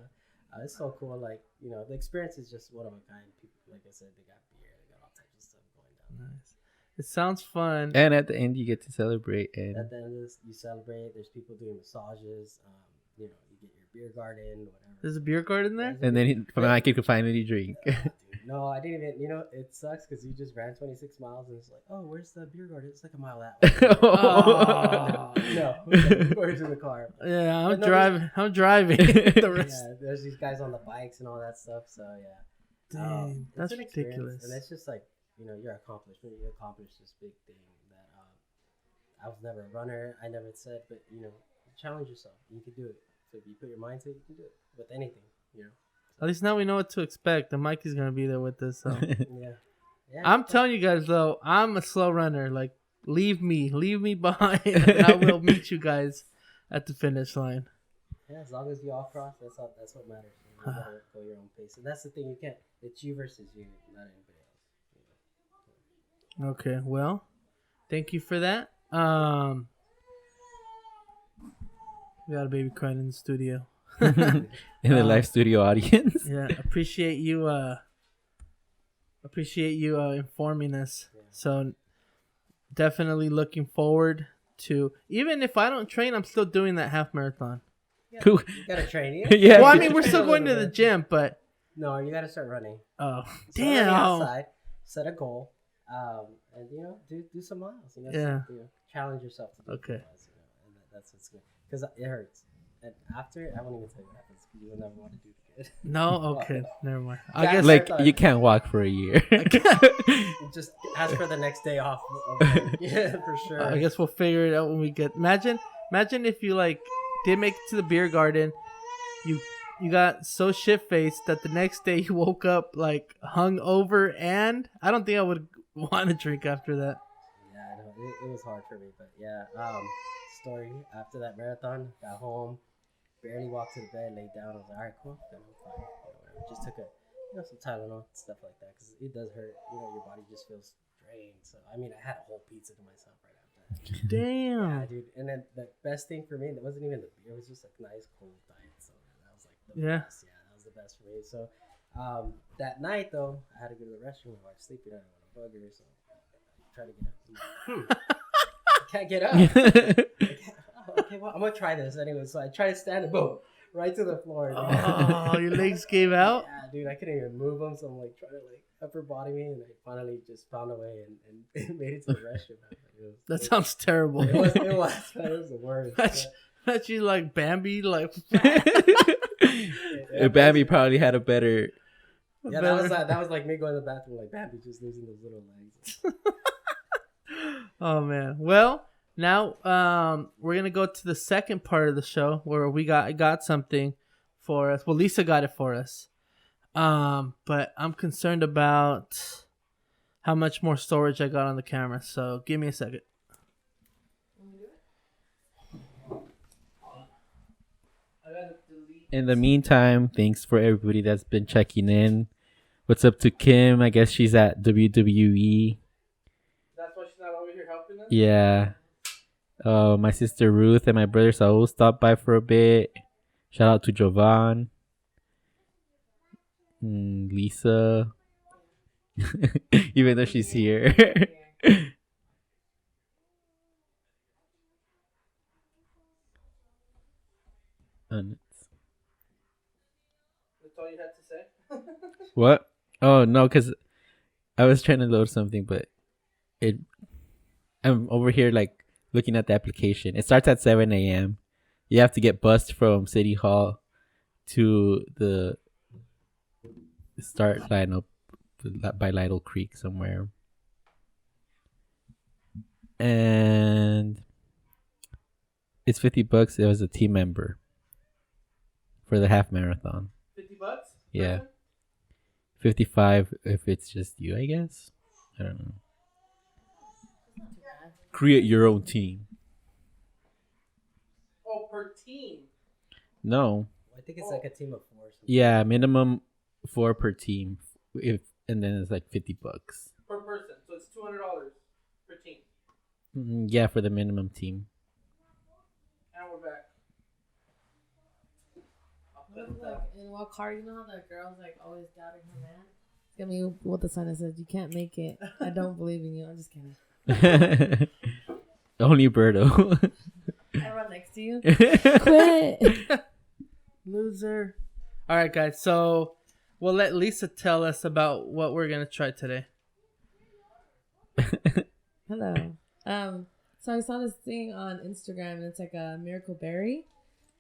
It's so cool. Like, the experience is just one of a kind. People, like I said, they got beer, they got all types of stuff going down. Nice. It sounds fun. And at the end, you get to celebrate. And at the end of this, you celebrate. There's people doing massages. You get your beer garden, whatever. There's a beer garden there? And then Mikey could finally drink. No, I didn't even. It sucks because you just ran 26 miles and it's like, oh, where's the beer garden? It's like a mile that way. No, where's in the car? Yeah, I'm driving. The rest. Yeah, there's these guys on the bikes and all that stuff. So yeah, dang, that's ridiculous. And it's just like you're accomplished when you accomplish this big thing that I was never a runner. I never said, but challenge yourself. You can do it. So if you put your mind to it, you can do it with anything. At least now we know what to expect. And Mikey's gonna be there with us. So. Yeah. I'm telling you guys though, I'm a slow runner. Like, leave me behind. And I will meet you guys at the finish line. Yeah, as long as you all cross, that's what matters. You gotta go your own pace, and that's the thing. You can't. It's you versus you, not anybody else. Okay, well, thank you for that. We got a baby crying in the studio. In the live studio audience. Yeah, appreciate you informing us. Yeah. So definitely looking forward to, even if I don't train, I'm still doing that half marathon. Yeah, you gotta train. Yeah. Well, I mean, we're still going to the gym, but no, you gotta start running. Oh, damn! Outside, set a goal, and do some miles. Challenge yourself to do some miles. And that's what's good because it hurts. And after, I won't even tell you what happens because you'll never want to do it again. No, okay, never mind. I guess like you can't walk for a year. Just ask for the next day off. Yeah, for sure. I guess we'll figure it out when we get. Imagine if you did make it to the beer garden, you got so shit faced that the next day you woke up hung over, and I don't think I would want to drink after that. Yeah, I know it was hard for me, but yeah. Story after that marathon, got home. Barely walked to the bed, laid down. I was like, all right, cool. Then I'm fine. Whatever. Just took some Tylenol, stuff like that, because it does hurt. Your body just feels drained. So, I mean, I had a whole pizza to myself right after that. Damn. Yeah, dude. And then the best thing for me, that wasn't even the beer. It was just a nice cold diet soda. That was the best. Yeah, that was the best for me. So, that night, though, I had to go to the restroom. My wife's sleeping. I didn't want to bug her, so I tried to get up. I can't get up. Okay, well, I'm gonna try this anyway. So I try to stand and boom, right to the floor. Dude. Oh, your legs gave out? Yeah, dude, I couldn't even move them, so I'm like trying to like upper body me, and I finally just found a way and made it to the restroom. That sounds terrible. It was the worst. That you like Bambi, like. Bambi probably had a better. Yeah, that was like me going to the bathroom, like Bambi just losing those little legs. Oh man. Well, now we're gonna go to the second part of the show where we got something for us. Well, Lisa got it for us. But I'm concerned about how much more storage I got on the camera. So give me a second. In the meantime, thanks for everybody that's been checking in. What's up to Kim? I guess she's at WWE. That's why she's not over here helping us? Yeah. My sister Ruth and my brother Saul stopped by for a bit. Shout out to Jovan. Lisa. Even though she's here. That's all you had to say? What? Oh no, because I was trying to load something, but I'm over here like looking at the application. It starts at 7 a.m. You have to get bused from City Hall to the start line up by Lytle Creek somewhere. And it's $50. It was a team member for the half marathon. $50? Yeah. 55 if it's just you, I guess. I don't know. Create your own team. Oh, per team? No. I think it's like a team of 4 or something. Yeah, minimum 4 per team. And then it's like $50. Per person. So it's $200 per team. Yeah, for the minimum team. And we're back. Like, in what car, you know how the girl's like always doubting her man? Get me what the sign that says, "You can't make it. I don't believe in you." I'm just kidding. Only Berto. I run next to you. Quit. Loser. All right, guys. So we'll let Lisa tell us about what we're going to try today. Hello. So I saw this thing on Instagram, and it's like a miracle berry,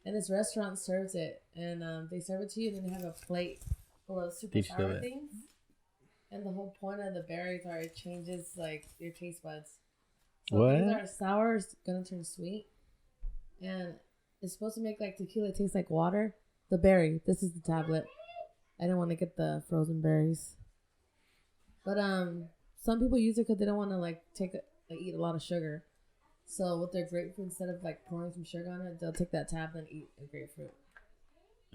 and this restaurant serves it, and they serve it to you, and then they have a plate full of super sour things. And the whole point of the berries are it changes like your taste buds. So what? things are sour, it's gonna turn sweet, and it's supposed to make like tequila taste like water. The berry. This is the tablet. I didn't want to get the frozen berries, but some people use it because they don't want to like eat a lot of sugar. So with their grapefruit, instead of like pouring some sugar on it, they'll take that tablet and eat a grapefruit.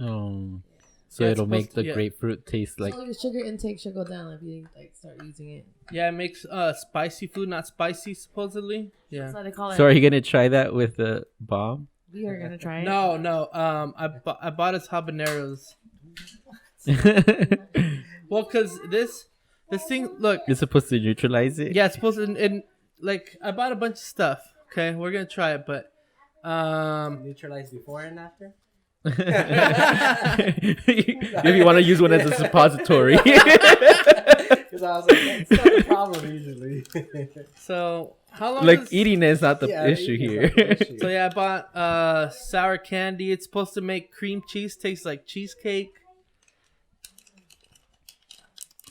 Oh. So Yeah, it'll make the grapefruit taste like... So your sugar intake should go down if you like start using it. Yeah, it makes spicy food not spicy, supposedly. Yeah. That's why they call it. So are you going to try that with the bomb? We are going to try it. No. I bought us habaneros. Well, because this thing, look. It's supposed to neutralize it? Yeah, it's supposed to, and like, I bought a bunch of stuff. Okay, we're going to try it, but... Neutralize before and after? If you want to use one as a suppository. Because I was like, that's not a problem usually. So how long? Like eating is not the issue here. So yeah, I bought sour candy. It's supposed to make cream cheese taste like cheesecake.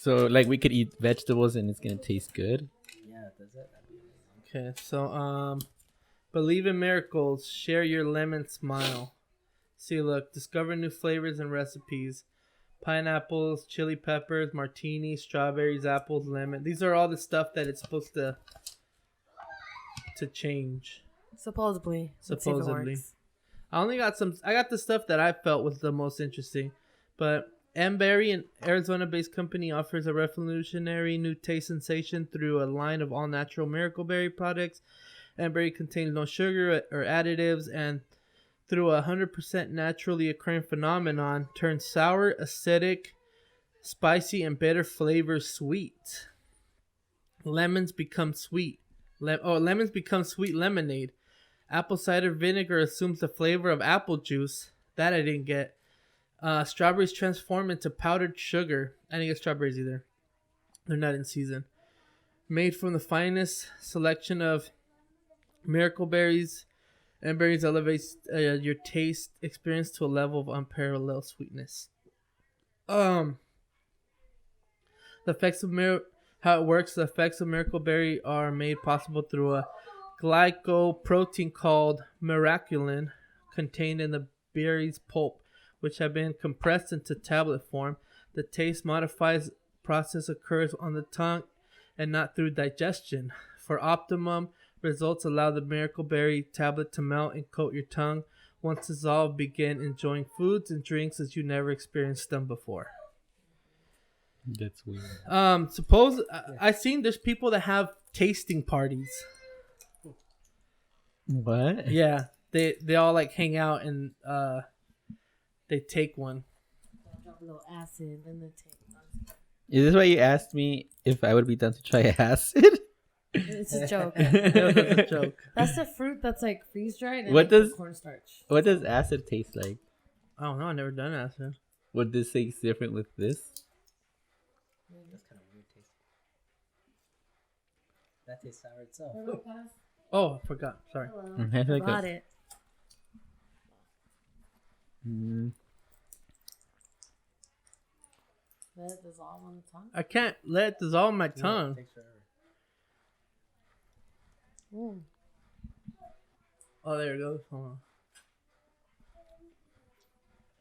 So like we could eat vegetables and it's gonna taste good. Yeah, does it? Okay, so believe in miracles. Share your lemon smile. See, look, discover new flavors and recipes. Pineapples, chili peppers, martini, strawberries, apples, lemon. These are all the stuff that it's supposed to change. Supposedly. Let's see if it works. I only got I got the stuff that I felt was the most interesting. But M-Berry, an Arizona-based company, offers a revolutionary new taste sensation through a line of all-natural Miracle Berry products. M-Berry contains no sugar or additives, and through a 100% naturally occurring phenomenon, turns sour, acidic, spicy, and bitter flavors sweet. Lemons become sweet. Lemons become sweet lemonade. Apple cider vinegar assumes the flavor of apple juice. That I didn't get. Strawberries transform into powdered sugar. I didn't get strawberries either. They're not in season. Made from the finest selection of miracle berries and berries elevates your taste experience to a level of unparalleled sweetness. The effects of how it works. The effects of miracle berry are made possible through a glycoprotein called miraculin contained in the berry's pulp, which have been compressed into tablet form. The taste modifies process occurs on the tongue and not through digestion. For optimum results, allow the miracle berry tablet to melt and coat your tongue. Once dissolved, begin enjoying foods and drinks as you never experienced them before. That's weird. I've seen there's people that have tasting parties. What? Yeah, they all like hang out and they take one. Drop a little acid and then take. Is this why you asked me if I would be down to try acid? It's a joke. That's a joke. That's the fruit that's like freeze dried. What does cornstarch? What does acid taste like? I don't know. I've never done acid. Would this taste different with this? That's kind of weird taste. That tastes sour itself. Oh, I forgot. Sorry. I feel like Got it. Let it dissolve on the tongue. I can't let it dissolve in my Yeah, tongue. it takes forever. Mm. Oh, there it goes. Hold on.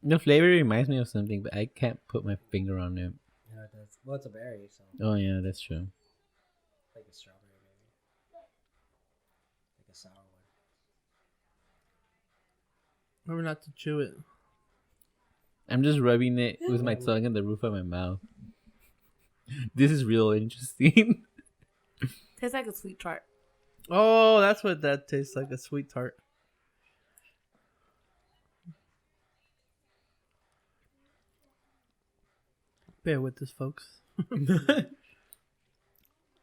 The flavor reminds me of something, but I can't put my finger on it. Yeah, it does. Well, it's a berry, so Oh yeah, that's true. like a strawberry, maybe. Like a sour one. Remember not to chew it. I'm just rubbing it with my tongue and the roof of my mouth. This is real interesting. Tastes like a sweet tart. Oh, that's what that tastes like, a sweet tart. Bear with us, folks.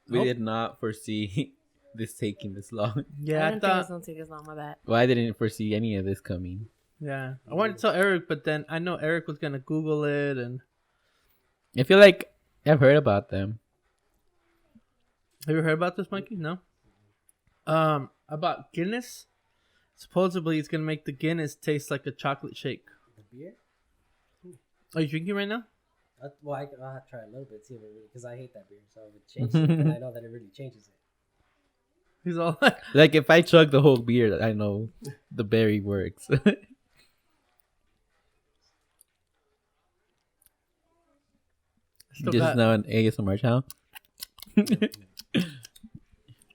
We did not foresee this taking this long. Yeah, I didn't think it was thought. gonna take as long. My bad. Well, I didn't foresee any of this coming. Yeah, I wanted to tell Eric, but then I know Eric was gonna Google it, and I feel like I've heard about them. have you heard about this, Mikey? No. About Guinness. Supposedly, it's gonna make the Guinness taste like a chocolate shake. The beer? Are you drinking right now? Well, I'll have to try a little bit, see if it really, because I hate that beer. So if it changes it, then I know that it really changes it. He's all like, Like if I chug the whole beer, I know the berry works. still This got- is now an ASMR channel.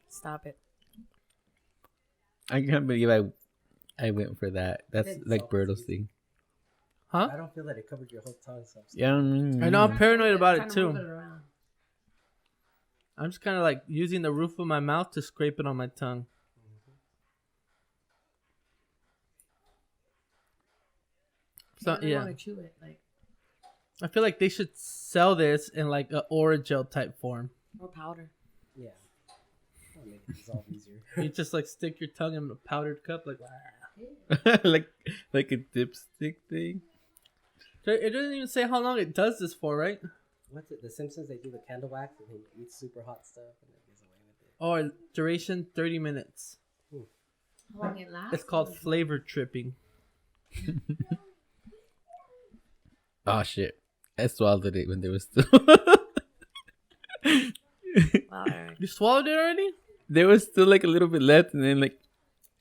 Stop it. I can't believe I went for that. That's It's like so Berto's easy. thing. huh? I don't feel that it covered your whole tongue. So Yeah, I know. I'm paranoid about it Trying to move too. around. I'm just kind of like using the roof of my mouth to scrape it on my tongue. So I don't yeah, want to chew it like I feel like they should sell this in like a Orajel type form. or powder. yeah, that'll make it dissolve easier. You just like stick your tongue in a powdered cup, like. like a dipstick thing. It doesn't even say how long it does this for, right? What's it? The Simpsons, they do the candle wax and he eats super hot stuff and it gets away with it. Or duration 30 minutes. How long it lasts? It's called flavor tripping. Oh shit! I swallowed it when there was still. Wow, Eric. You swallowed it already? There was still like a little bit left, and then like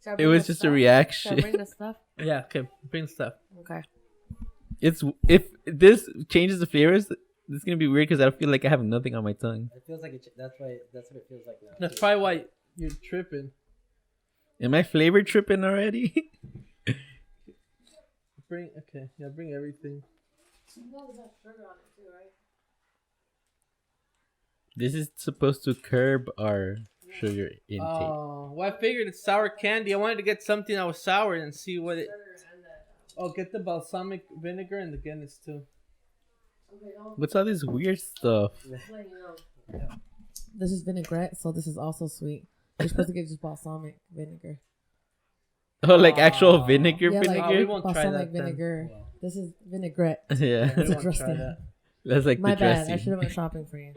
Should I it bring was the just stuff? a Should I reaction. bring the stuff? Yeah. Okay. Bring stuff. Okay. It's if this changes the flavors, it's gonna be weird because I feel like I have nothing on my tongue. It feels like that's what it feels like now. That's probably why you're tripping. Am I flavor tripping already? Bring everything. This is supposed to curb our sugar intake. Oh, well, I figured it's sour candy. I wanted to get something that was sour and see what it. Oh, get the balsamic vinegar and the Guinness too. What's all this weird stuff? This is vinaigrette, so this is also sweet. You're supposed to get just balsamic vinegar. Oh, like actual Aw. vinegar Yeah, like- we vinegar? won't try balsamic that then. vinegar. Well, This is vinaigrette. Yeah. We It's won't try interesting. that. That's like My the bad. I dressing. should have went shopping for you.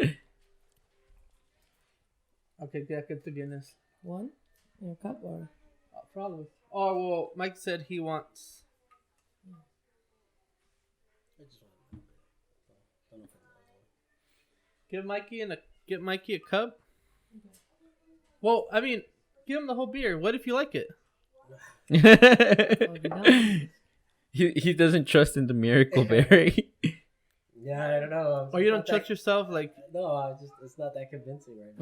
Okay, yeah, get the Guinness. One? In a cup or? Probably. Oh well, Mike said he wants. I just want a little bit. So, don't know if it's Give Mikey a cup. Well, I mean, give him the whole beer. What if you like it? he doesn't trust in the miracle berry. Yeah, I don't know. Or you don't trust yourself, like. No, it's not that convincing right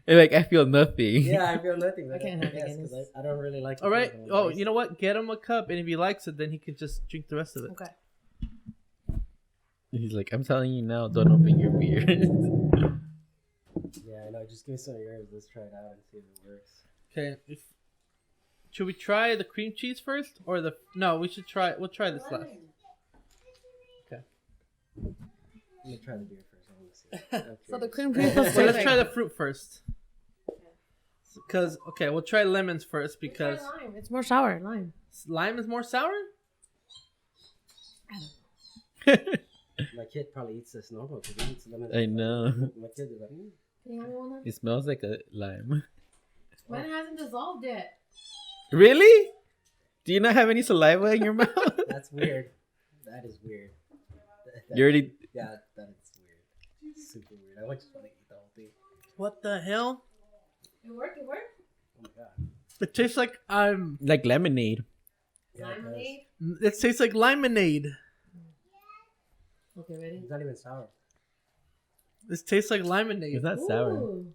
now. Like I feel nothing. Yeah, I feel nothing. I can't have yes, Guinness. because I don't really like. All right. it. Oh, you know what? Get him a cup, and if he likes it, then he can just drink the rest of it. Okay. He's like, I'm telling you now, don't open your beer. Yeah, I know. Just give me some of yours. Let's try it out and see if it works. Okay. Should we try the cream cheese first, or the? No, we should try. We'll try this last. Let me try the beer first. I want to see. So the cream cheese was So let's try the fruit first. Because we'll try lemons first because lime. It's more sour. Lime. lime is more sour. My kid probably eats this normal because he eats lemon. I know. My kid is like, Can you have me one then? It smells like a lime. Mine hasn't dissolved yet. Really? Do you not have any saliva in your mouth? that's weird. That is weird. You already. Yeah, that is weird. Super weird. I just want to eat the whole thing. What the hell? It worked. It worked. Oh my god. It tastes like Like lemonade. Yeah, it does. Lemonade. It tastes like lemonade. Okay, ready? It's not even sour. This tastes like lemonade. It's not sour. Ooh.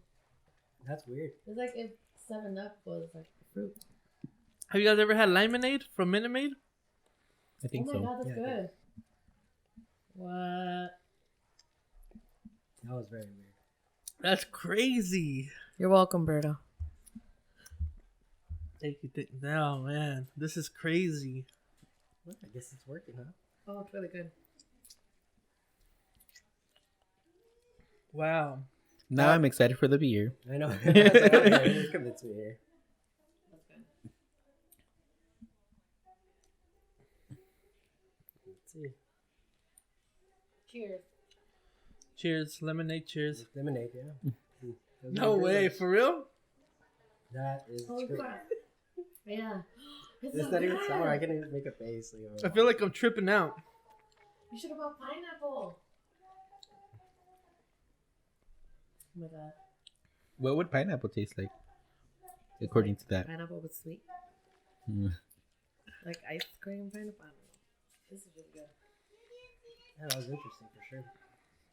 That's weird. It's like if 7-Up was like fruit. Have you guys ever had lemonade from Minute Maid? I think Oh my so. god, that's Yeah. good. What? That was very weird. That's crazy. You're welcome, Berto. Thank you. No, man, this is crazy. Well, I guess it's working, huh? Oh, it's really good. Wow. Now I'm excited for the beer. I know. I was like, okay, you convinced me here. That's good. Let's see. Cheers. Cheers, lemonade. Cheers. Lemonade, yeah. Those No are good way, ones. for real? That is Holy true. crap. Yeah. It's so not even good. sour. I can't even make a face. I feel like I'm tripping out. You should have bought pineapple. Oh my god. What would pineapple taste like? According to that. Pineapple with sweet. Mm. Like ice cream pineapple. I don't know. This is really good. Yeah, that was interesting for sure.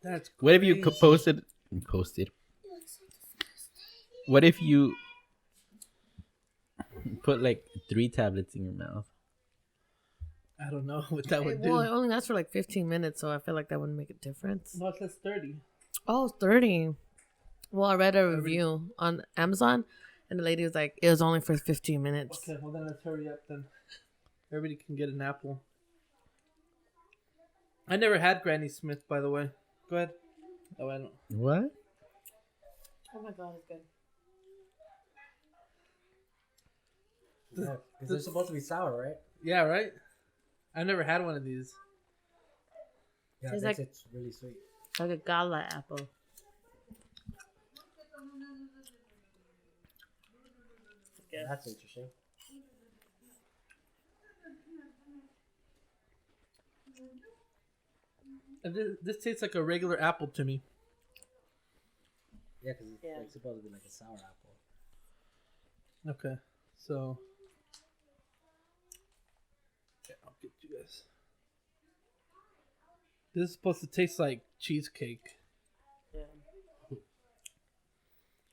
That's What if you crazy. posted? What if you put like 3 tablets in your mouth? I don't know what that would do. Well, it only lasts for like 15 minutes, so I feel like that wouldn't make a difference. No, it says 30. Oh, 30. Well, I read a review on Amazon, and the lady was like, it was only for 15 minutes. Okay, well then let's hurry up then. Everybody can get an apple. I never had Granny Smith, by the way. Go ahead. Oh, I don't. What? Oh my god, it's good. Yeah, because they're supposed to be sour, right? Yeah, right? I never had one of these. Yeah, It's it makes like- it really sweet. Like a gala apple. Yeah. That's interesting. This tastes like a regular apple to me. Yeah, because it's Yeah. like, supposed to be like a sour apple. Okay, so. Yeah, I'll get you guys. This is supposed to taste like cheesecake. Yeah.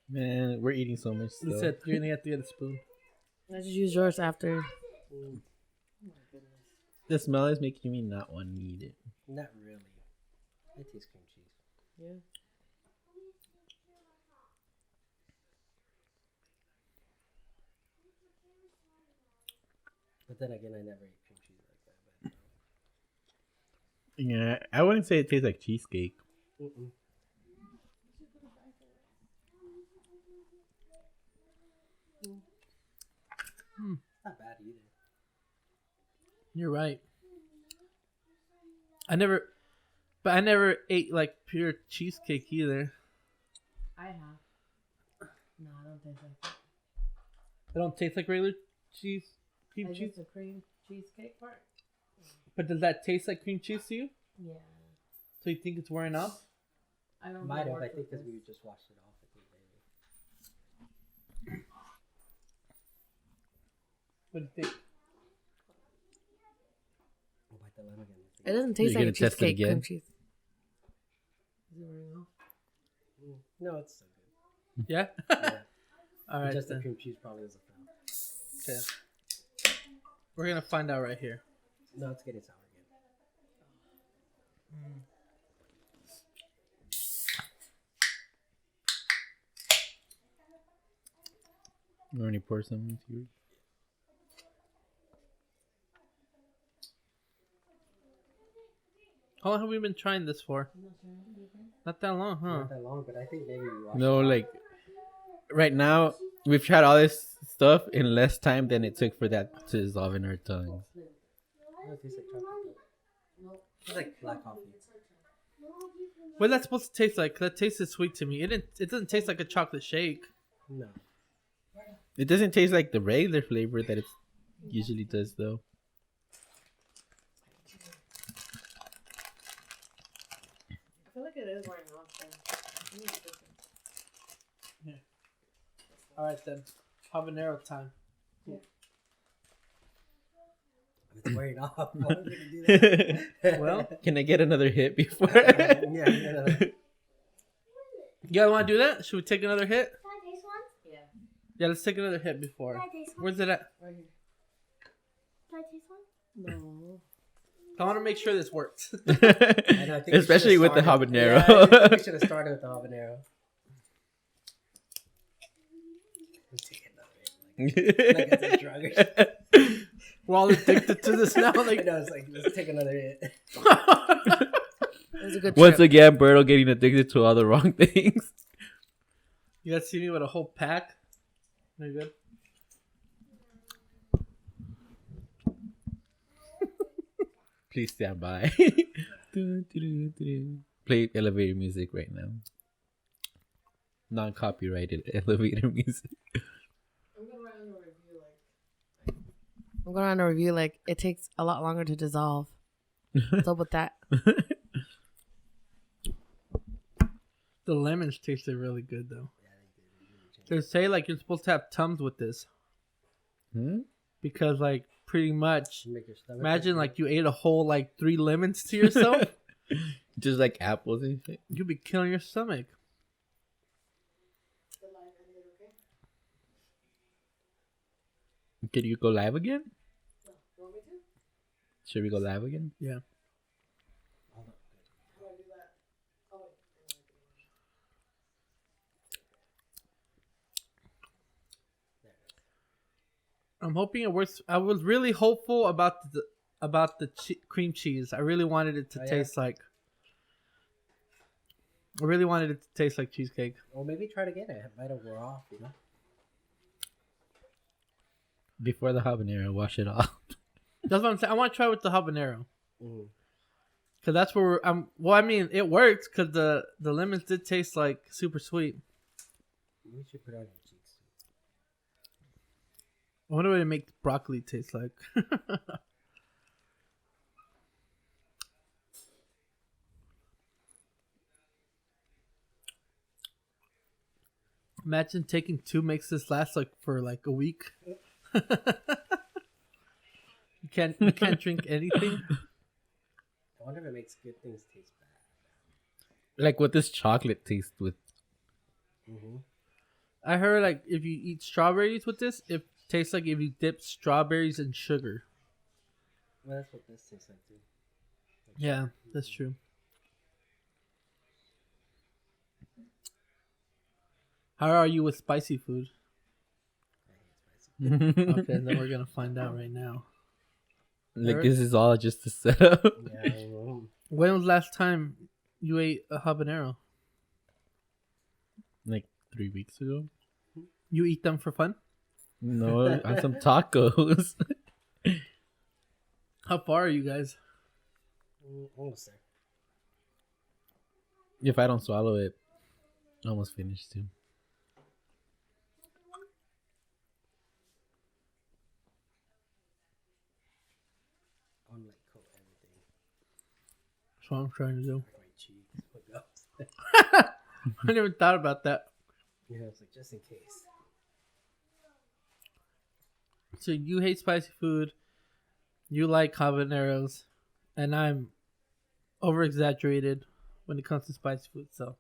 Man, we're eating so much You stuff. said you're gonna have to get a spoon. I just use yours after. The smell is making me not want to eat it. Not really. I taste cream cheese. Yeah. But then again, I never eat cream cheese like that. Yeah, I wouldn't say it tastes like cheesecake. But, mm-mm. Not bad. You're right. I never ate like pure cheesecake either. I have. No, I don't taste like that. It don't taste like regular cream I cheese. just the cream cheesecake part. But does that taste like cream cheese to you? Yeah. So you think it's wearing off? I don't Might know. have, I think, because we just washed it off. I think maybe. What do you think? We'll bite the lemon again. It doesn't taste You're like gonna test it cheesecake again? cream cheese. Is it wearing off? No, it's so good. Yeah. Yeah. All right. Just the Then. cream cheese probably was a foul. Okay. We're gonna find out right here. No, it's getting sour again. You want to pour some into yours? How long have we been trying this for? Not that long, huh? Not that long, but I think maybe we washed No, it. like right now we've tried all this stuff in less time than it took for that to dissolve in our tongues. Oh, it tastes like chocolate. Though. It's like black coffee. What's that supposed to taste like? That tasted sweet to me. It doesn't taste like a chocolate shake. No. It doesn't taste like the regular flavor that it usually does, though. I feel like it is wearing off then. All right then. Habanero time. It's wearing off. Why are we gonna do that? Well, Can I get another hit before? yeah. you guys want to do that? Should we take another hit? Can I taste one? Yeah. Yeah, let's take another hit before. Can I taste one? Where's it at? Right here. Can I taste one? No. I want to make sure this works. I know, I think we Especially should've with the started- habanero. Yeah, I think we should have started with the habanero. Let's take another hit. Like it's a drug or something. We're all addicted to this now. I Like, know, it's like, let's take another hit. It was a good Once trip. again, Berto getting addicted to all the wrong things. you guys see me with a whole pack? Very good. Please stand by. Play elevator music right now. Non-copyrighted elevator music. I'm gonna write a review like it takes a lot longer to dissolve. What's up with that? The lemons tasted really good though. They say like you're supposed to have Tums with this Hmm? because like pretty much. Make your stomach Imagine hurt. like you ate a whole like 3 lemons to yourself. Just like apples and shit. You'd be killing your stomach. Can you go live again? Should we go live again? Yeah. I'm hoping it works. I was really hopeful about the cream cheese. I really wanted it to Oh, yeah? taste like. I really wanted it to taste like cheesecake. Well, maybe try to get it. It might have wore off, you know? Before the habanero, wash it off. That's what I'm saying. I want to try with the habanero Mm. because that's where well, I mean, it works because the lemons did taste like super sweet. We should put it on your cheeks. I wonder what it makes broccoli taste like. Imagine taking 2 makes this last like for like a week. You can't drink anything. I wonder if it makes good things taste bad. Like what this chocolate taste with. Mm-hmm. I heard like if you eat strawberries with this, it tastes like if you dip strawberries in sugar. Well, that's what this tastes like, too. Yeah, that's true. How are you with spicy food? I hate spicy. Okay, then we're gonna find out right now. Like this is all just a setup. Yeah, I don't know. When was the last time you ate a habanero? Like 3 weeks ago. You eat them for fun? No, on some tacos. How far are you guys? Almost there. If I don't swallow it, almost finished too. I'm like coat everything. That's what I'm trying to do. Like my cheeks. What else? I never thought about that. Yeah, it's like just in case. So you hate spicy food. You like habaneros. And I'm over-exaggerated when it comes to spicy food. So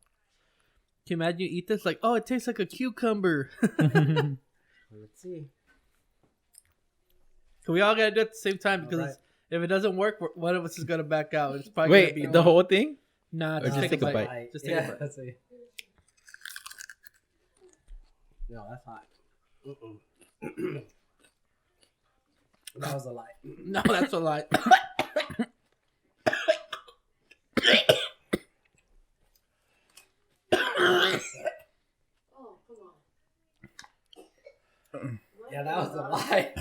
can you imagine you eat this? Like, oh, it tastes like a cucumber. Well, let's see. So we all got to do it at the same time because Alright. if it doesn't work, one of us is going to back out. It's probably Wait, gonna be the whole thing? Nah, Or just take a bite. Just take a bite. Let's see. No, that's hot. That was a lie. No, that's a lie. Oh, come on. Yeah, that was a lie.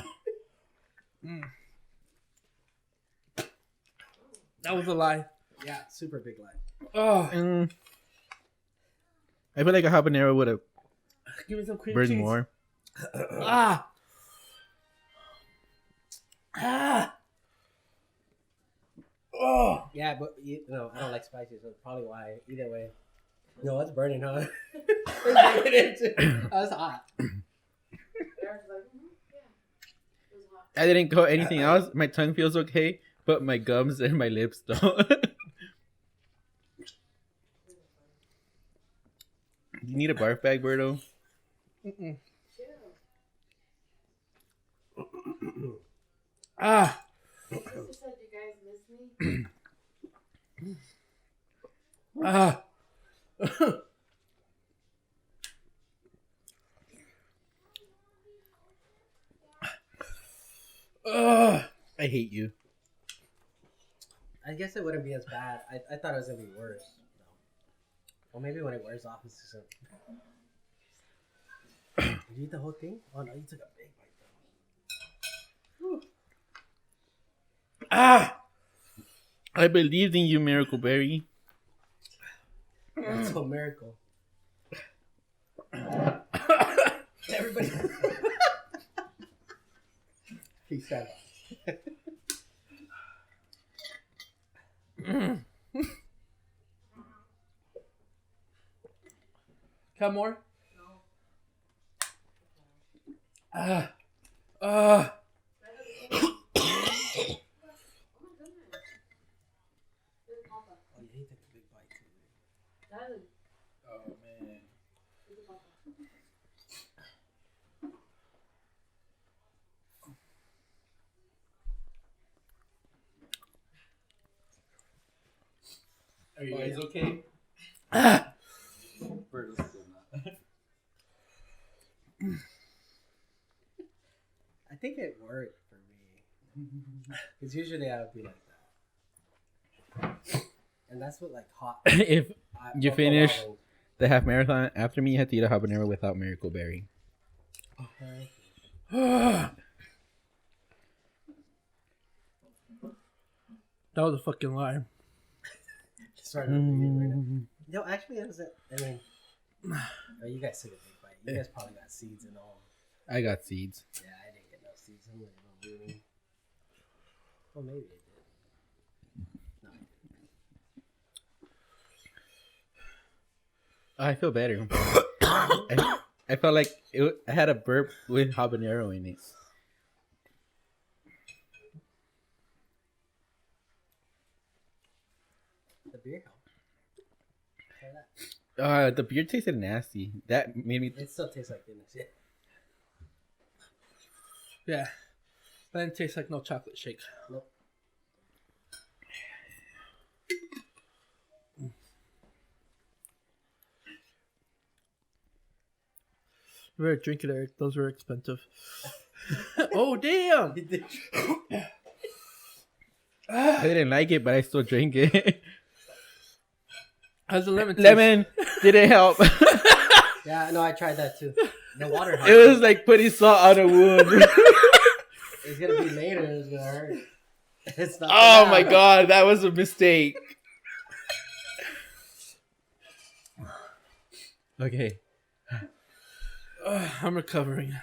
That was a lie. Yeah, super big lie. Oh, I feel like a habanero would have give me some cream burned cheese. more. Ah. Oh. Yeah, but no, I don't like spicy, so that's probably why. Either way. No, it's burning, huh? That's hot. Eric's like, yeah. It was hot. I didn't coat anything else. My tongue feels okay, but my gums and my lips don't. You need a barf bag, Berto? Mm-mm. Chill. Ah. Sister said you guys miss me. Ah. I hate you. I guess it wouldn't be as bad. I thought it was gonna be worse. No. Well, maybe when it wears off, it's just. Did you eat the whole thing? Oh no, you took a big bite though. Whew. Ah. I believed in you, Miracle Berry. That's a miracle. Everybody. Peace out. Come more. No. Ah. Ah. Oh my goodness. There's Papa. Oh yeah, he took a big bite too. That is Oh, man. there's Papa. Are you guys okay? Berto's still not. I think it worked for me. Because usually I would be like that. And that's what like hot. If you Buffalo finish Wild Wings. the half marathon, after me, you have to eat a habanero without Miracle Berry. Okay. That was a fucking lie. Just started to begin right now. No, actually, it was. I mean, oh, you guys took a big bite. You guys probably got seeds and all. I got seeds. Yeah, I didn't get no seeds. I'm like, no, really. Well, maybe I did. No, I didn't. I feel better. I felt like I had a burp with habanero in it. The beer helped. Try that. The beer tasted nasty. That made me. It still tastes like goodness. Yeah. Yeah. That didn't taste like no chocolate shake. Nope. You better drink it, Eric. Those were expensive. Oh, damn. I didn't like it, but I still drank it. How's the lemon taste? Lemon didn't help. Yeah, no, I tried that too. The water helped. It was like putting salt on a wound. It's gonna be later. It's gonna hurt. It's not. Oh my god, that was a mistake. Okay. I'm recovering. Yeah,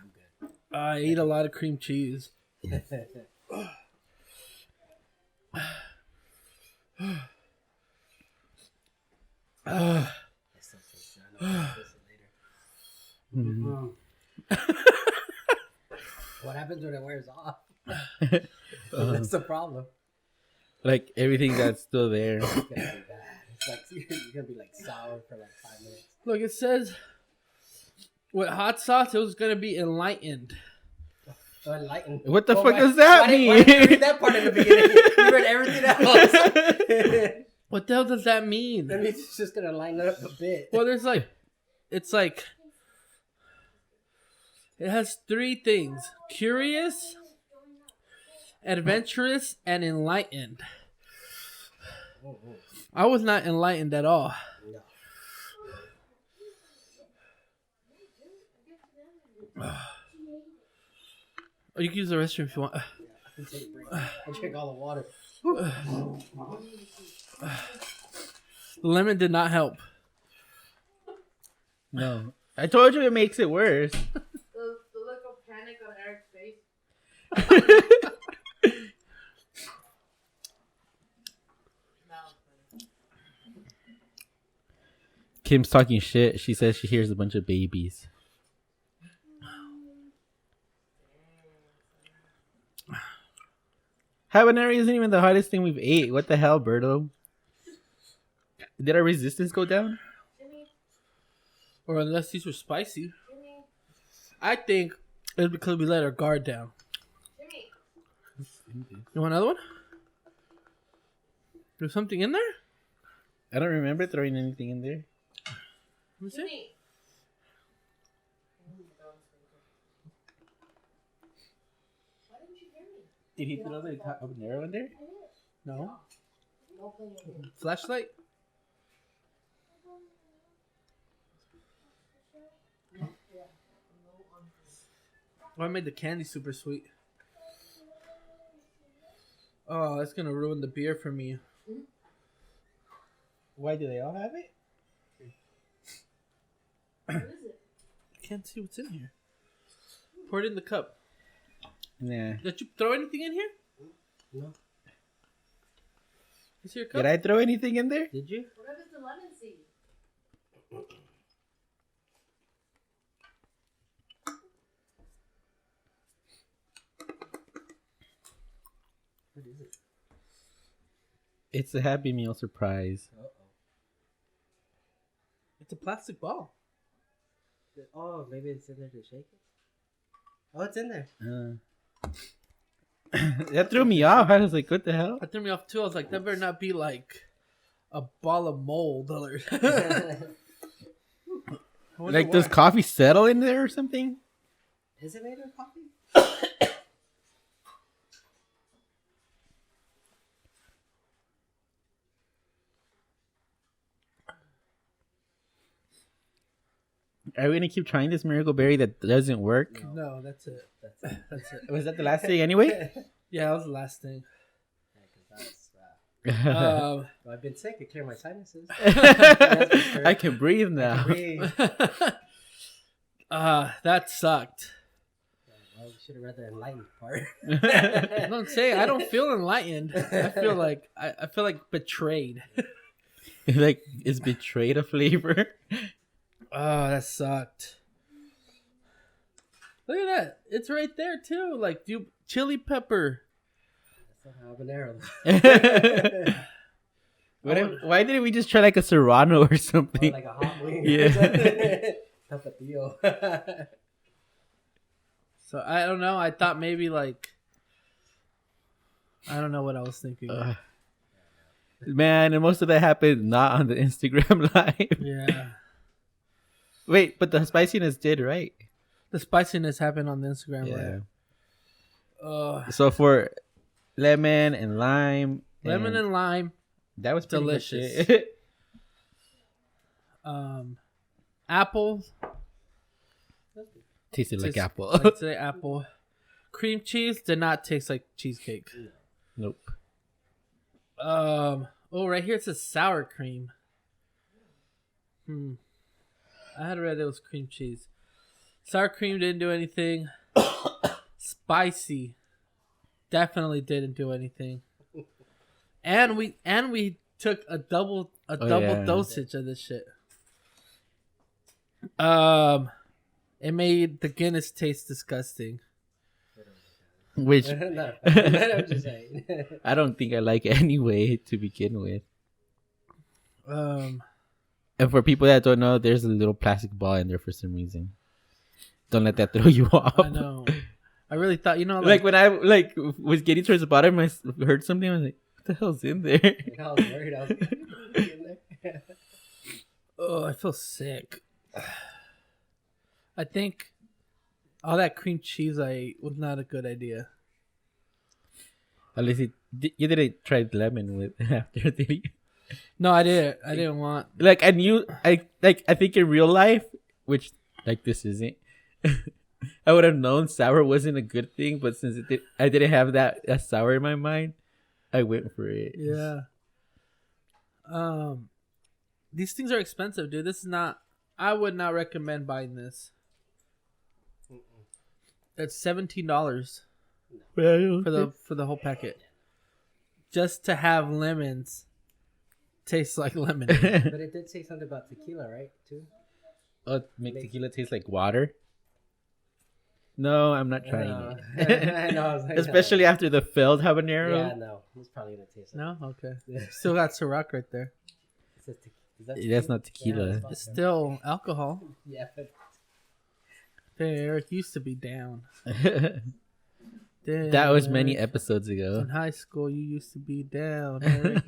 I'm good. I ate a lot of cream cheese. It's so tasty. I know I'll taste it later. Mhm. What happens when it wears off? That's the problem. Like everything that's still there. It's gonna be bad. It's like you're gonna be like sour for like 5 minutes. Look, it says with hot sauce, it was gonna be enlightened. So enlightened. What the Oh, fuck why- does that why did- mean? Why did you read that part in the beginning? You read everything else. What the hell does that mean? That means it's just gonna line up a bit. Well, there's like, it's like, it has 3 things: curious, adventurous, and enlightened. Oh, oh. I was not enlightened at all. No. Or you can use the restroom if you want. I can take a break. I drink all the water. The lemon did not help. No. I told you it makes it worse. The look of panic on Eric's face. Kim's talking shit. She says she hears a bunch of babies. Habanero isn't even the hottest thing we've ate. What the hell, Berto? Did our resistance go down? Or unless these were spicy. I think it's because we let our guard down. You want another one? There's something in there? I don't remember throwing anything in there. Let me see. Did he throw the habanero in there? No. Flashlight? Oh, I made the candy super sweet. Oh, that's gonna ruin the beer for me. Why do they all have it? I can't see what's in here. Pour it in the cup. Nah. Did you throw anything in here? No. Is here a cup? Did I throw anything in there? Did you? What if it's a lemon seed? What is it? It's a Happy Meal surprise. Uh-oh. It's a plastic ball. Oh, maybe it's in there to shake it? Oh, it's in there. That threw me off. I was like, what the hell? That threw me off too. I was like, that better not be like a ball of mold. Or I wonder Like, does why. coffee settle in there or something? Is it made of coffee? Are we gonna keep trying this miracle berry that doesn't work? No, that's it. That's it. That's it. Was that the last thing anyway? Yeah, that was the last thing. Yeah, 'cause that's, Um, well, I've been sick. It cleared my sinuses. I can breathe now. Breathe. that sucked. Well, we should have read the enlightened part. Don't say I don't feel enlightened. I feel like I feel like betrayed. Like, is betrayed a flavor? Oh, that sucked. Look at that. It's right there too. Like chili pepper. That's not habanero. Why didn't we just try like a serrano or Or something? like a hot wing. Yeah. Tapatio. So I don't know. I thought maybe like I don't know what I was thinking. Man, and most of that happened not on the Instagram live. Yeah. Wait, but the spiciness did, right? The spiciness happened on the Instagram Yeah. live. So for lemon and lime, Lemon and lime. that was pretty good delicious. shit. Apple. Tasted like Tastes apple. Like say apple. cream cheese did not taste like cheesecake. Nope. Oh, right here it says sour cream. I had read it was cream cheese. Sour cream didn't do anything. Spicy definitely didn't do anything. And we took a double dosage of this shit. It made the Guinness taste disgusting. Which I'm just saying. I don't think I like anyway to begin with. And for people that don't know, there's a little plastic ball in there for some reason. Don't let that throw you off. I know. I really thought, like when I was getting towards the bottom, I heard something. I was like, "What the hell's in there?" I was worried. I was like, in there. Oh, I feel sick. I think all that cream cheese I ate was not a good idea. At least you didn't try lemon with after, did you? No, I didn't. I didn't want. Like I think in real life, which like this isn't, I would have known sour wasn't a good thing. But since I didn't have that sour in my mind, I went for it. Yeah. These things are expensive, dude. This is not. I would not recommend buying this. It's $17 for the whole packet, just to have lemons taste like lemon. But it did say something about tequila, right? Too. Oh, make tequila taste like water? No, I'm not trying it. I know. I was like, Especially after the failed habanero. Yeah, no. It's probably gonna taste. No, okay. Still got Ciroc right there. That's not tequila. It's still alcohol. Yeah. But Hey, Eric used to be down. Damn, That was many Eric. episodes ago. In high school, you used to be down, Eric.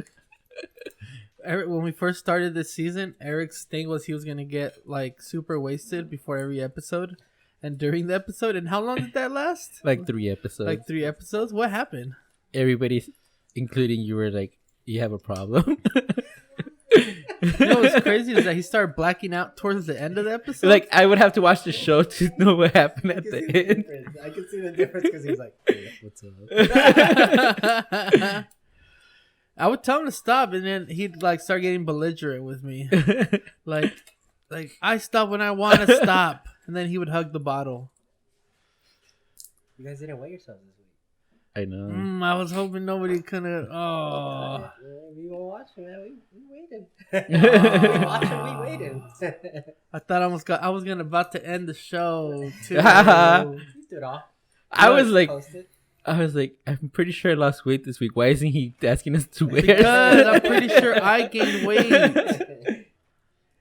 Eric, when we first started this season, Eric's thing was he was gonna get like super wasted before every episode and during the episode. And how long did that last? Like 3 episodes. Like 3 episodes. What happened? Everybody, including you, were like, "You have a problem." You know what's crazy is that he started blacking out towards the end of the episode. Like I would have to watch the show to know what happened at the end. I can see the difference because he's like, hey, "What's up?" I would tell him to stop, and then he'd like start getting belligerent with me. like I stop when I want to stop, and then he would hug the bottle. You guys didn't weigh yourselves this week. I know. I was hoping nobody could have. Oh, We were watching, man. We waited. We watched and we waited. I thought I was about to end the show too. You did it off. I was like, Posted. I'm pretty sure I lost weight this week. Why isn't he asking us to wear? Because I'm pretty sure I gained weight.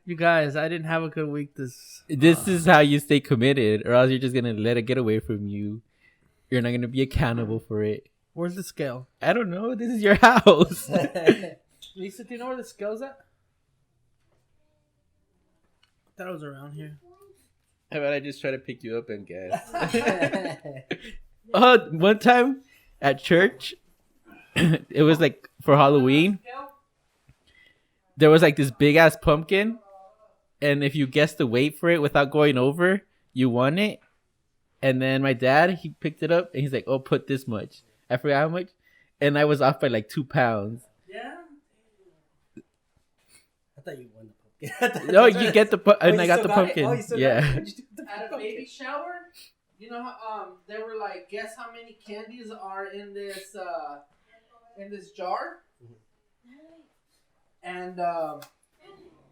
You guys, I didn't have a good week this. This is how you stay committed, or else you're just gonna let it get away from you. You're not gonna be accountable for it. Where's the scale? I don't know. This is your house. Lisa, do you know where the scale's at? I thought it was around here. How about I just try to pick you up and guess? One time at church, it was like for Halloween. There was like this big ass pumpkin, and if you guessed the weight for it without going over, you won it. And then my dad, he picked it up and he's like, "Oh, put this much." I forgot how much, and I was off by like 2 pounds. Yeah. I thought you won the pumpkin. No, you get the and I got the pumpkin. Oh, you still Yeah. got it? At a baby shower, you know how they were like, guess how many candies are in this jar? And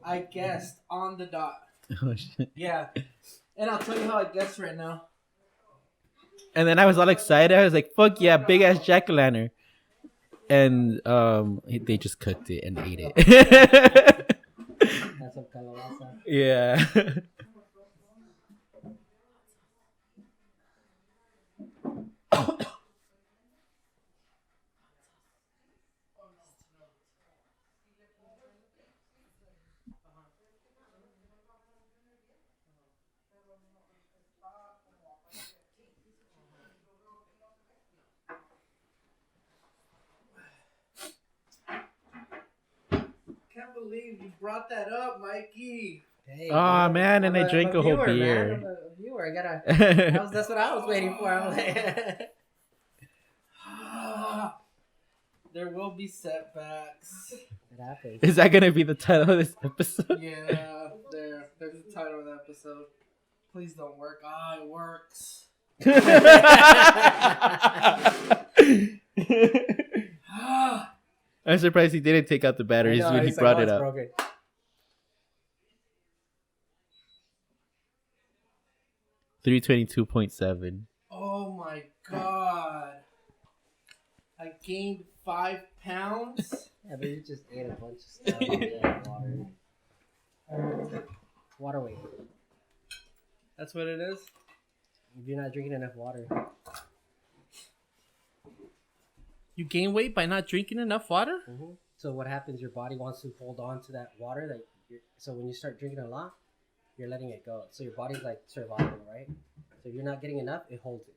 I guessed on the dot. Oh, shit. Yeah. And I'll tell you how I guessed right now. And then I was all excited. I was like, "Fuck yeah, big ass jack-o'-lantern!" And they just cooked it and ate it. That's some calabaza. Yeah. Can't believe you brought that up, Mikey. Hey, Oh, man, and I drank a whole viewer, beer. Man. I'm a viewer. I gotta. That's what I was waiting for. I'm like, There will be setbacks. it happens. Is that gonna be the title of this episode? Yeah, there's the title of the episode. Please don't work. Ah, it works. I'm surprised he didn't take out the batteries when he brought it up. Broken. 322.7. Oh my god. I gained 5 pounds. Yeah, but you just ate a bunch of stuff. Yeah, water. Water weight. That's what it is? If you're not drinking enough water. You gain weight by not drinking enough water? Mm-hmm. So what happens? Your body wants to hold on to that water. So when you start drinking a lot, you're letting it go. So your body's like survival, right? So if you're not getting enough, it holds it.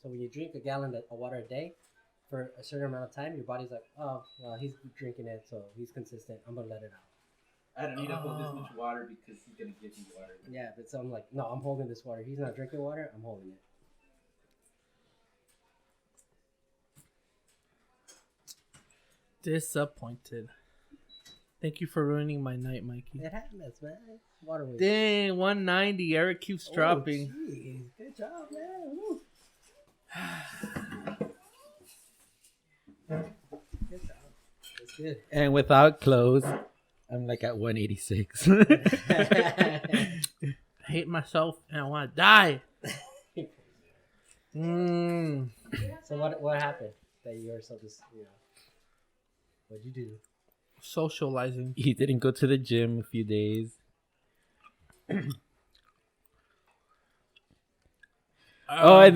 So when you drink a gallon of water a day for a certain amount of time, your body's like, oh, well, he's drinking it, so he's consistent. I'm gonna let it out. I don't need to hold this much water because he's gonna give me water. Yeah, but so I'm like, no, I'm holding this water. He's not drinking water. I'm holding it. Disappointed. Thank you for ruining my night, Mikey. It happens, man. Water weight. Dang, 190. Eric keeps dropping. Oh, geez. Good job, man. Woo. Good job. That's good. And without clothes, I'm like at 186. I hate myself and I want to die. So what happened that you were so just, what'd you do? Socializing. He didn't go to the gym a few days. And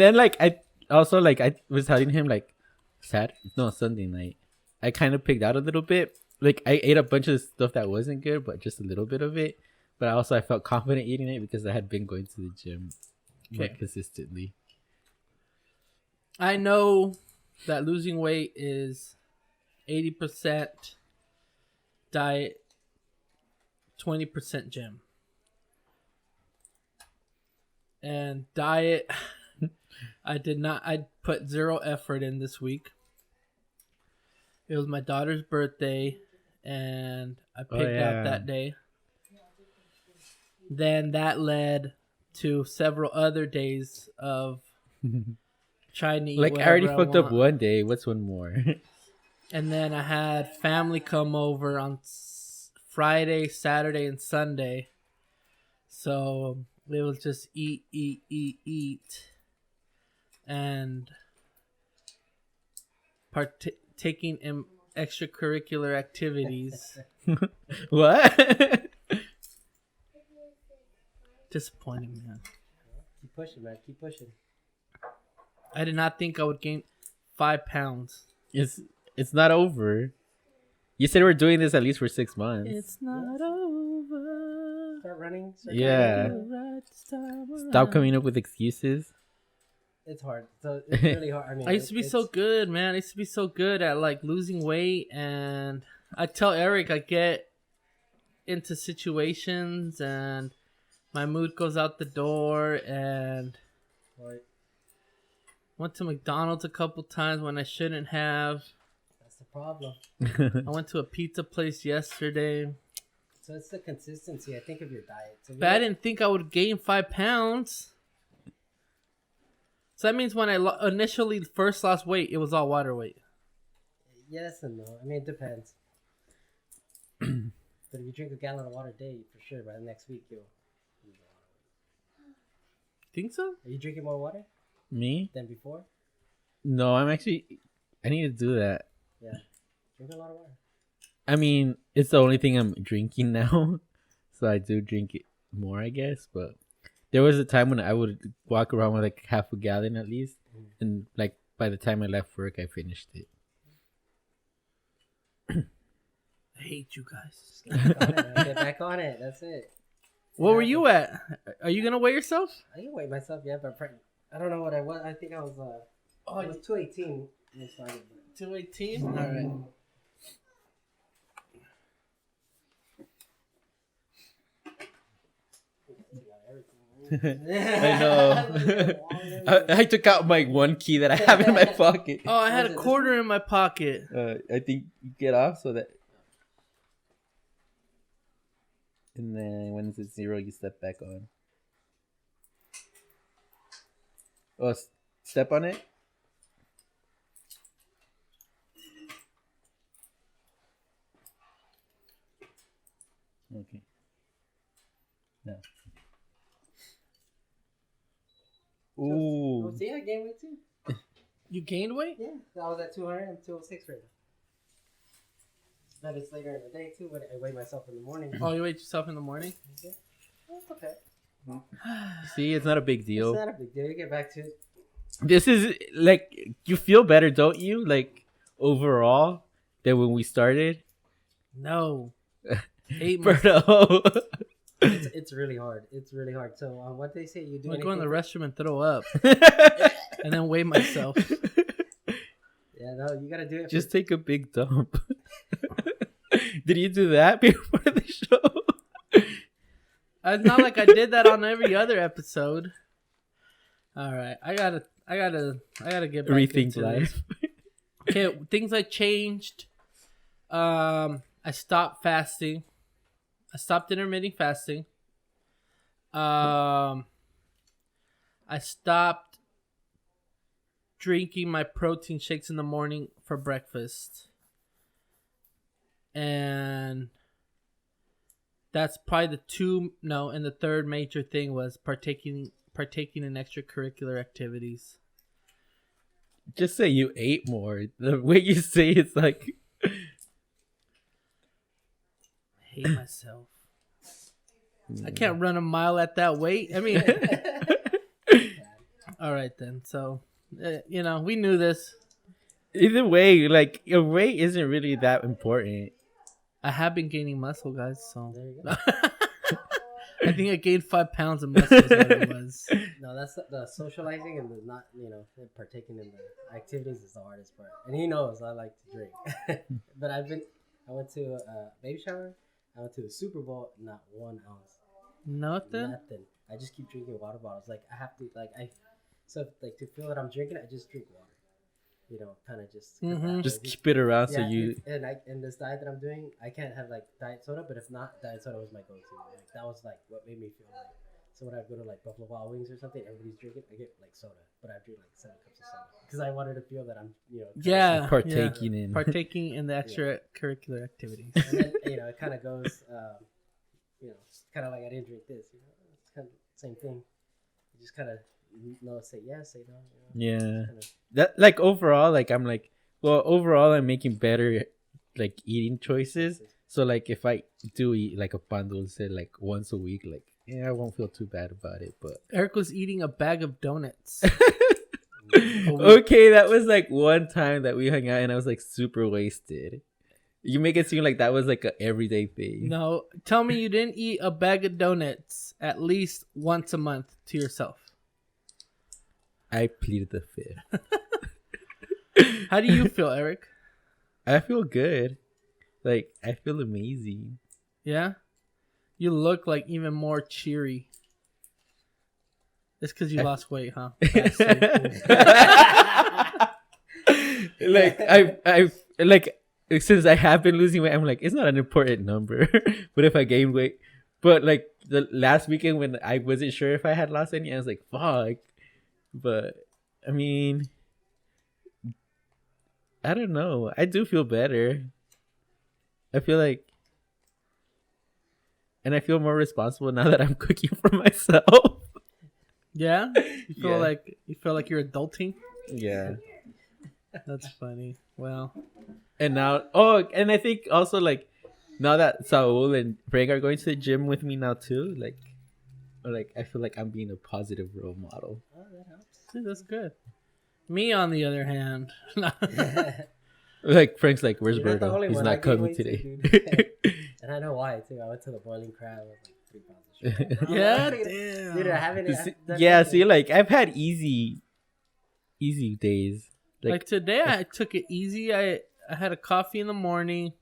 then I was telling him Sunday night. I kind of picked out a little bit. Like I ate a bunch of stuff that wasn't good, but just a little bit of it. But I felt confident eating it because I had been going to the gym more consistently. I know that losing weight is 80% diet, 20% gym. And diet, I put zero effort in this week. It was my daughter's birthday, and I picked out that day. Then that led to several other days of trying to eat I already fucked up one day. What's one more? And then I had family come over on Friday, Saturday, and Sunday. So it was just eat. And partaking in extracurricular activities. What? Disappointing, man. Keep pushing, man. Keep pushing. I did not think I would gain 5 pounds. It's not over. You said we're doing this at least for 6 months. It's not over. Start running. Yeah. Stop coming up with excuses. It's hard. So it's really hard. I mean, I used to be so good, man. I used to be so good at losing weight, and I tell Eric I get into situations and my mood goes out the door, and Right. went to McDonald's a couple times when I shouldn't have. That's the problem. I went to a pizza place yesterday. So it's the consistency, I think, of your diet. So But I didn't think I would gain 5 pounds. So that means when I initially first lost weight, it was all water weight. Yes and no. I mean, it depends. But if you drink a gallon of water a day, for sure, by the next week, you'll lose a lot of weight. Think so? Are you drinking more water Me? than before? No, I need to do that. Yeah. Drink a lot of water. I mean, it's the only thing I'm drinking now. So I do drink it more, I guess. But there was a time when I would walk around with half a gallon at least. And by the time I left work, I finished it. I hate you guys. Get back on it. That's it. What were you at? Are you gonna weigh yourself? I can weigh myself, yeah, but I don't know what I was. I think I was, I was 218 when I started. 218? Alright. everything. I know. I took out my one key that I have in my pocket. Oh, I had Was a it this quarter in my pocket. I think you get off so that. And then when it's at 0, you step back on. Oh, step on it? Okay. No. Ooh. Oh, see, I gained weight too. You gained weight? Yeah, I was at 200. I'm 206 right now. But it's later in the day too when I weigh myself in the morning. Oh, you weighed yourself in the morning? Yeah. That's okay. See, it's not a big deal. It's not a big deal. You get back to it. This is like, you feel better, don't you? Like, overall, than when we started? No. 8 months. Berto. It's really hard. It's really hard. So what they say, you do I'm going to go in the anything- restroom and throw up and then weigh myself. Yeah, no, you gotta do it. Just take a big dump. Did you do that before the show? It's not like I did that on every other episode. All right, I gotta get back Rethink into life. this. Okay, things I changed. I stopped fasting. I stopped intermittent fasting. I stopped drinking my protein shakes in the morning for breakfast. And that's probably and the third major thing was partaking in extracurricular activities. Just say you ate more. The way you say it's like... I hate myself. I can't run a mile at that weight. I mean, all right then. So, we knew this. Either way, like, your weight isn't really that important. I have been gaining muscle, guys. So There you go. I think I gained 5 pounds of muscle. Is what it was. No, that's the socializing and the not, partaking in the activities is the hardest part. And he knows I like to drink. But I went to a baby shower. I went to the Super Bowl, not 1 ounce. Nothing. I just keep drinking water bottles. Like I have to, to feel that I'm drinking, I just drink water. Kind of just. Mhm. Just keep it around so Yeah, you... and this diet that I'm doing, I can't have like diet soda. But if not, diet soda was my go-to. Like that was like what made me feel like. So when I go to like Buffalo Wild Wings or something, everybody's drinking. I get like soda, but I drink like 7 cups of soda because I wanted to feel that I'm, Yeah. Partaking in the extracurricular activities. And then it kind of goes, kind of like I didn't drink this. It's kind of the same thing. You just kind of say yes, say no. Yeah. Kinda, That, like, overall, like, I'm like, well, overall, I'm making better, like, eating choices. So, like, if I do eat, like, a pan dulce, like, once a week, like, I won't feel too bad about it, but... Eric was eating a bag of donuts. Okay, that was, like, one time that we hung out and I was, like, super wasted. You make it seem like that was, like, a everyday thing. No, tell me you didn't eat a bag of donuts at least once a month to yourself. I pleaded the fifth. How do you feel, Eric? I feel good. Like, I feel amazing. Yeah? You look like even more cheery. It's because you lost weight, huh? Like, I like, since I have been losing weight, I'm like, it's not an important number. But if I gain weight, but like the last weekend when I wasn't sure if I had lost any, I was like, fuck. But I mean, I don't know. I do feel better. I feel like, and I feel more responsible now that I'm cooking for myself. Yeah? You feel Yeah. like you're adulting? Yeah. That's funny. Well, And now, and I think also, like, now that Saul and Frank are going to the gym with me now too, like I feel like I'm being a positive role model. oh, that helps. see, that's good. Me, on the other hand, Like, Frank's like, where's You're not the Berto? only He's one. I not gained coming weight too, today. And I know why too. I went to the boiling crab. I was like 3 pounds of sugar. yeah, Dude, I damn. haven't. Yeah, see, like, I've had easy days. Like today, I took it easy. I had a coffee in the morning,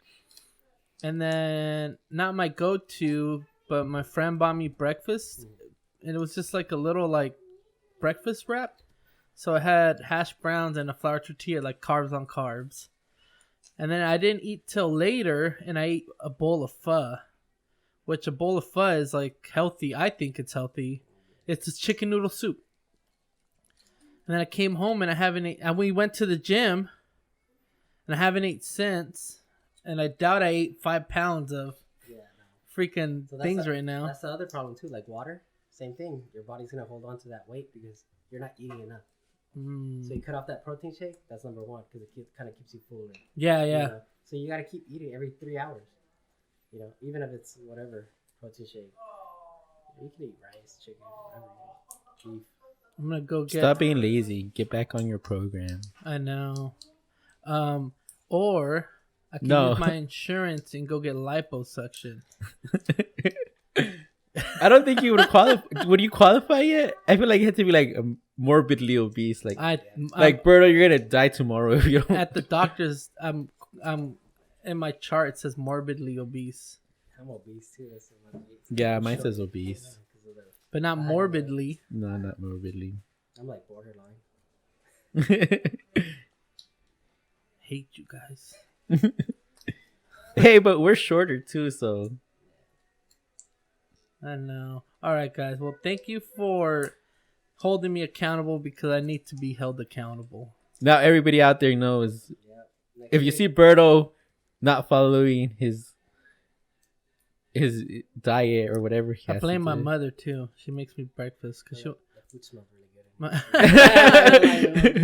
and then not my go-to, but my friend bought me breakfast. and it was just like a little like breakfast wrap. So I had hash browns and a flour tortilla, like carbs on carbs. And then I didn't eat till later, and I ate a bowl of pho, which a bowl of pho is like healthy. I think it's healthy. It's a chicken noodle soup. And then I came home and I haven't ate, and we went to the gym, and I haven't ate since. And I doubt I ate 5 pounds of freaking things right now. That's the other problem too. Like water, same thing. Your body's gonna hold on to that weight because you're not eating enough. So you cut off that protein shake. That's number one because it kind of keeps you full. Yeah. You know? So you gotta keep eating every 3 hours. You know, even if it's whatever protein shake. You can eat rice, chicken, whatever you want. Beef. I'm gonna go get. Stop being lazy. Get back on your program. I know. Or I can use my insurance and go get liposuction. I don't think you would qualify. Would you qualify yet? I feel like you have to be like morbidly obese. Like Berto, you're gonna die tomorrow if you don't. At the doctor's, I'm in my chart. It says morbidly obese. I'm obese too. Yeah, mine says obese, but not morbidly. No, not morbidly. I'm like borderline. Hate you guys. Hey, but we're shorter too, so. I know. All right, guys. Well, thank you for holding me accountable because I need to be held accountable. Now everybody out there knows. If you see Berto not following his diet or whatever he has I blame to my do. mother too. She makes me breakfast because That food smells really good.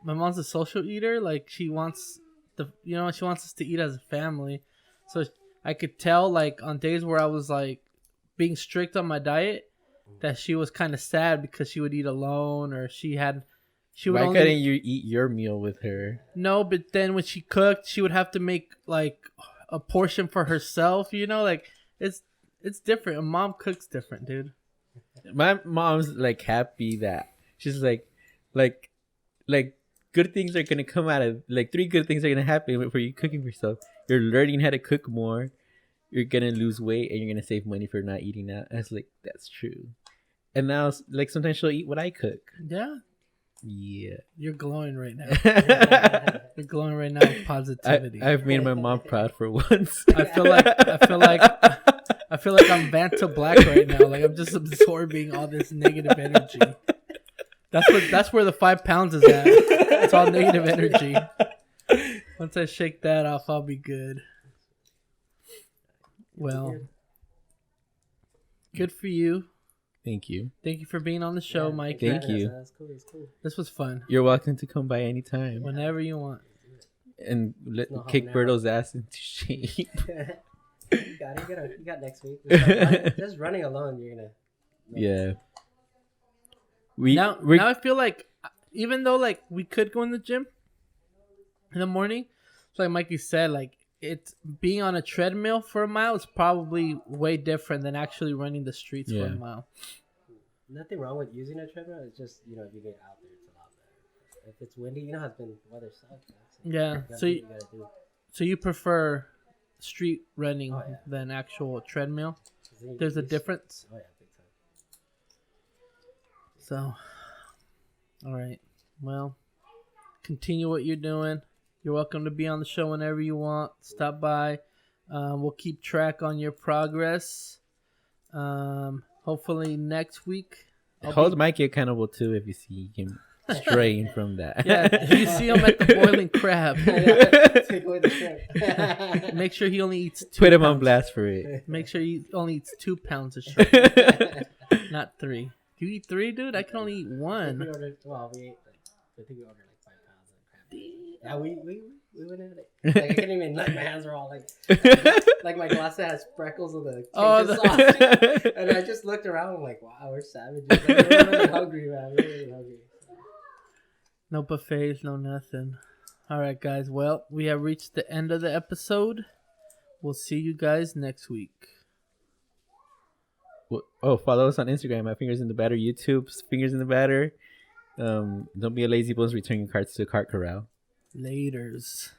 My mom's a social eater. Like she wants she wants us to eat as a family. So I could tell like on days where I was like being strict on my diet that she was kind of sad because she would eat alone or Why couldn't you eat your meal with her? No, but then when she cooked, she would have to make like a portion for herself. You know, like it's different. A mom cooks different, dude. My mom's like happy that she's like good things are gonna come out of 3 good things are gonna happen for you cooking for yourself. You're learning how to cook more. You're gonna lose weight and you're gonna save money for not eating that. I was like, that's true. And now, like sometimes she'll eat what I cook. Yeah. Yeah. You're glowing right now. You're glowing right now with positivity. I've made my mom proud for once. I feel like I'm Vanta Black right now. Like I'm just absorbing all this negative energy. That's where the 5 pounds is at. It's all negative energy. Once I shake that off, I'll be good. Well, good for you. Thank you. Thank you for being on the show, Mikey. Thank you. That's cool. It's cool. This was fun. You're welcome to come by anytime. Whenever you want. And kick Berto's ass into shape. You got next week. Just running alone, you're gonna. Yeah. Now I feel like even though like we could go in the gym in the morning, so like Mikey said, like it's being on a treadmill for a mile is probably way different than actually running the streets for a mile. Nothing wrong with using a treadmill. It's just if you get out there, it's a lot better. If it's windy, how it's been weather sucks. Yeah. So you prefer street running than actual treadmill? There's a difference. Oh yeah, big time. So, all right. Well, continue what you're doing. You're welcome to be on the show whenever you want. Stop by. We'll keep track on your progress. Hopefully next week. Hold Mikey accountable too if you see him straying from that. Yeah, if you see him at the boiling crab. Take away the shrimp. Make sure he only eats 2 Put him pounds. on blast for it. Make sure he only eats 2 pounds of shrimp, not 3. Do you eat 3, dude? I can only eat 1. We ordered. Well, we ate. I think we ordered like 5 pounds of crab. Yeah, we went at it. Like I can't even. Like my hands are all like my glass has freckles of the Cajun sauce. And I just looked around. I'm like, wow, we're savages. Like, we're really hungry, man. We're really hungry. No buffets, no nothing. All right, guys. Well, we have reached the end of the episode. We'll see you guys next week. Follow us on Instagram at Fingers in the Batter, YouTube Fingers in the Batter. Don't be a lazy bones. Return your cards to the cart corral. Laters.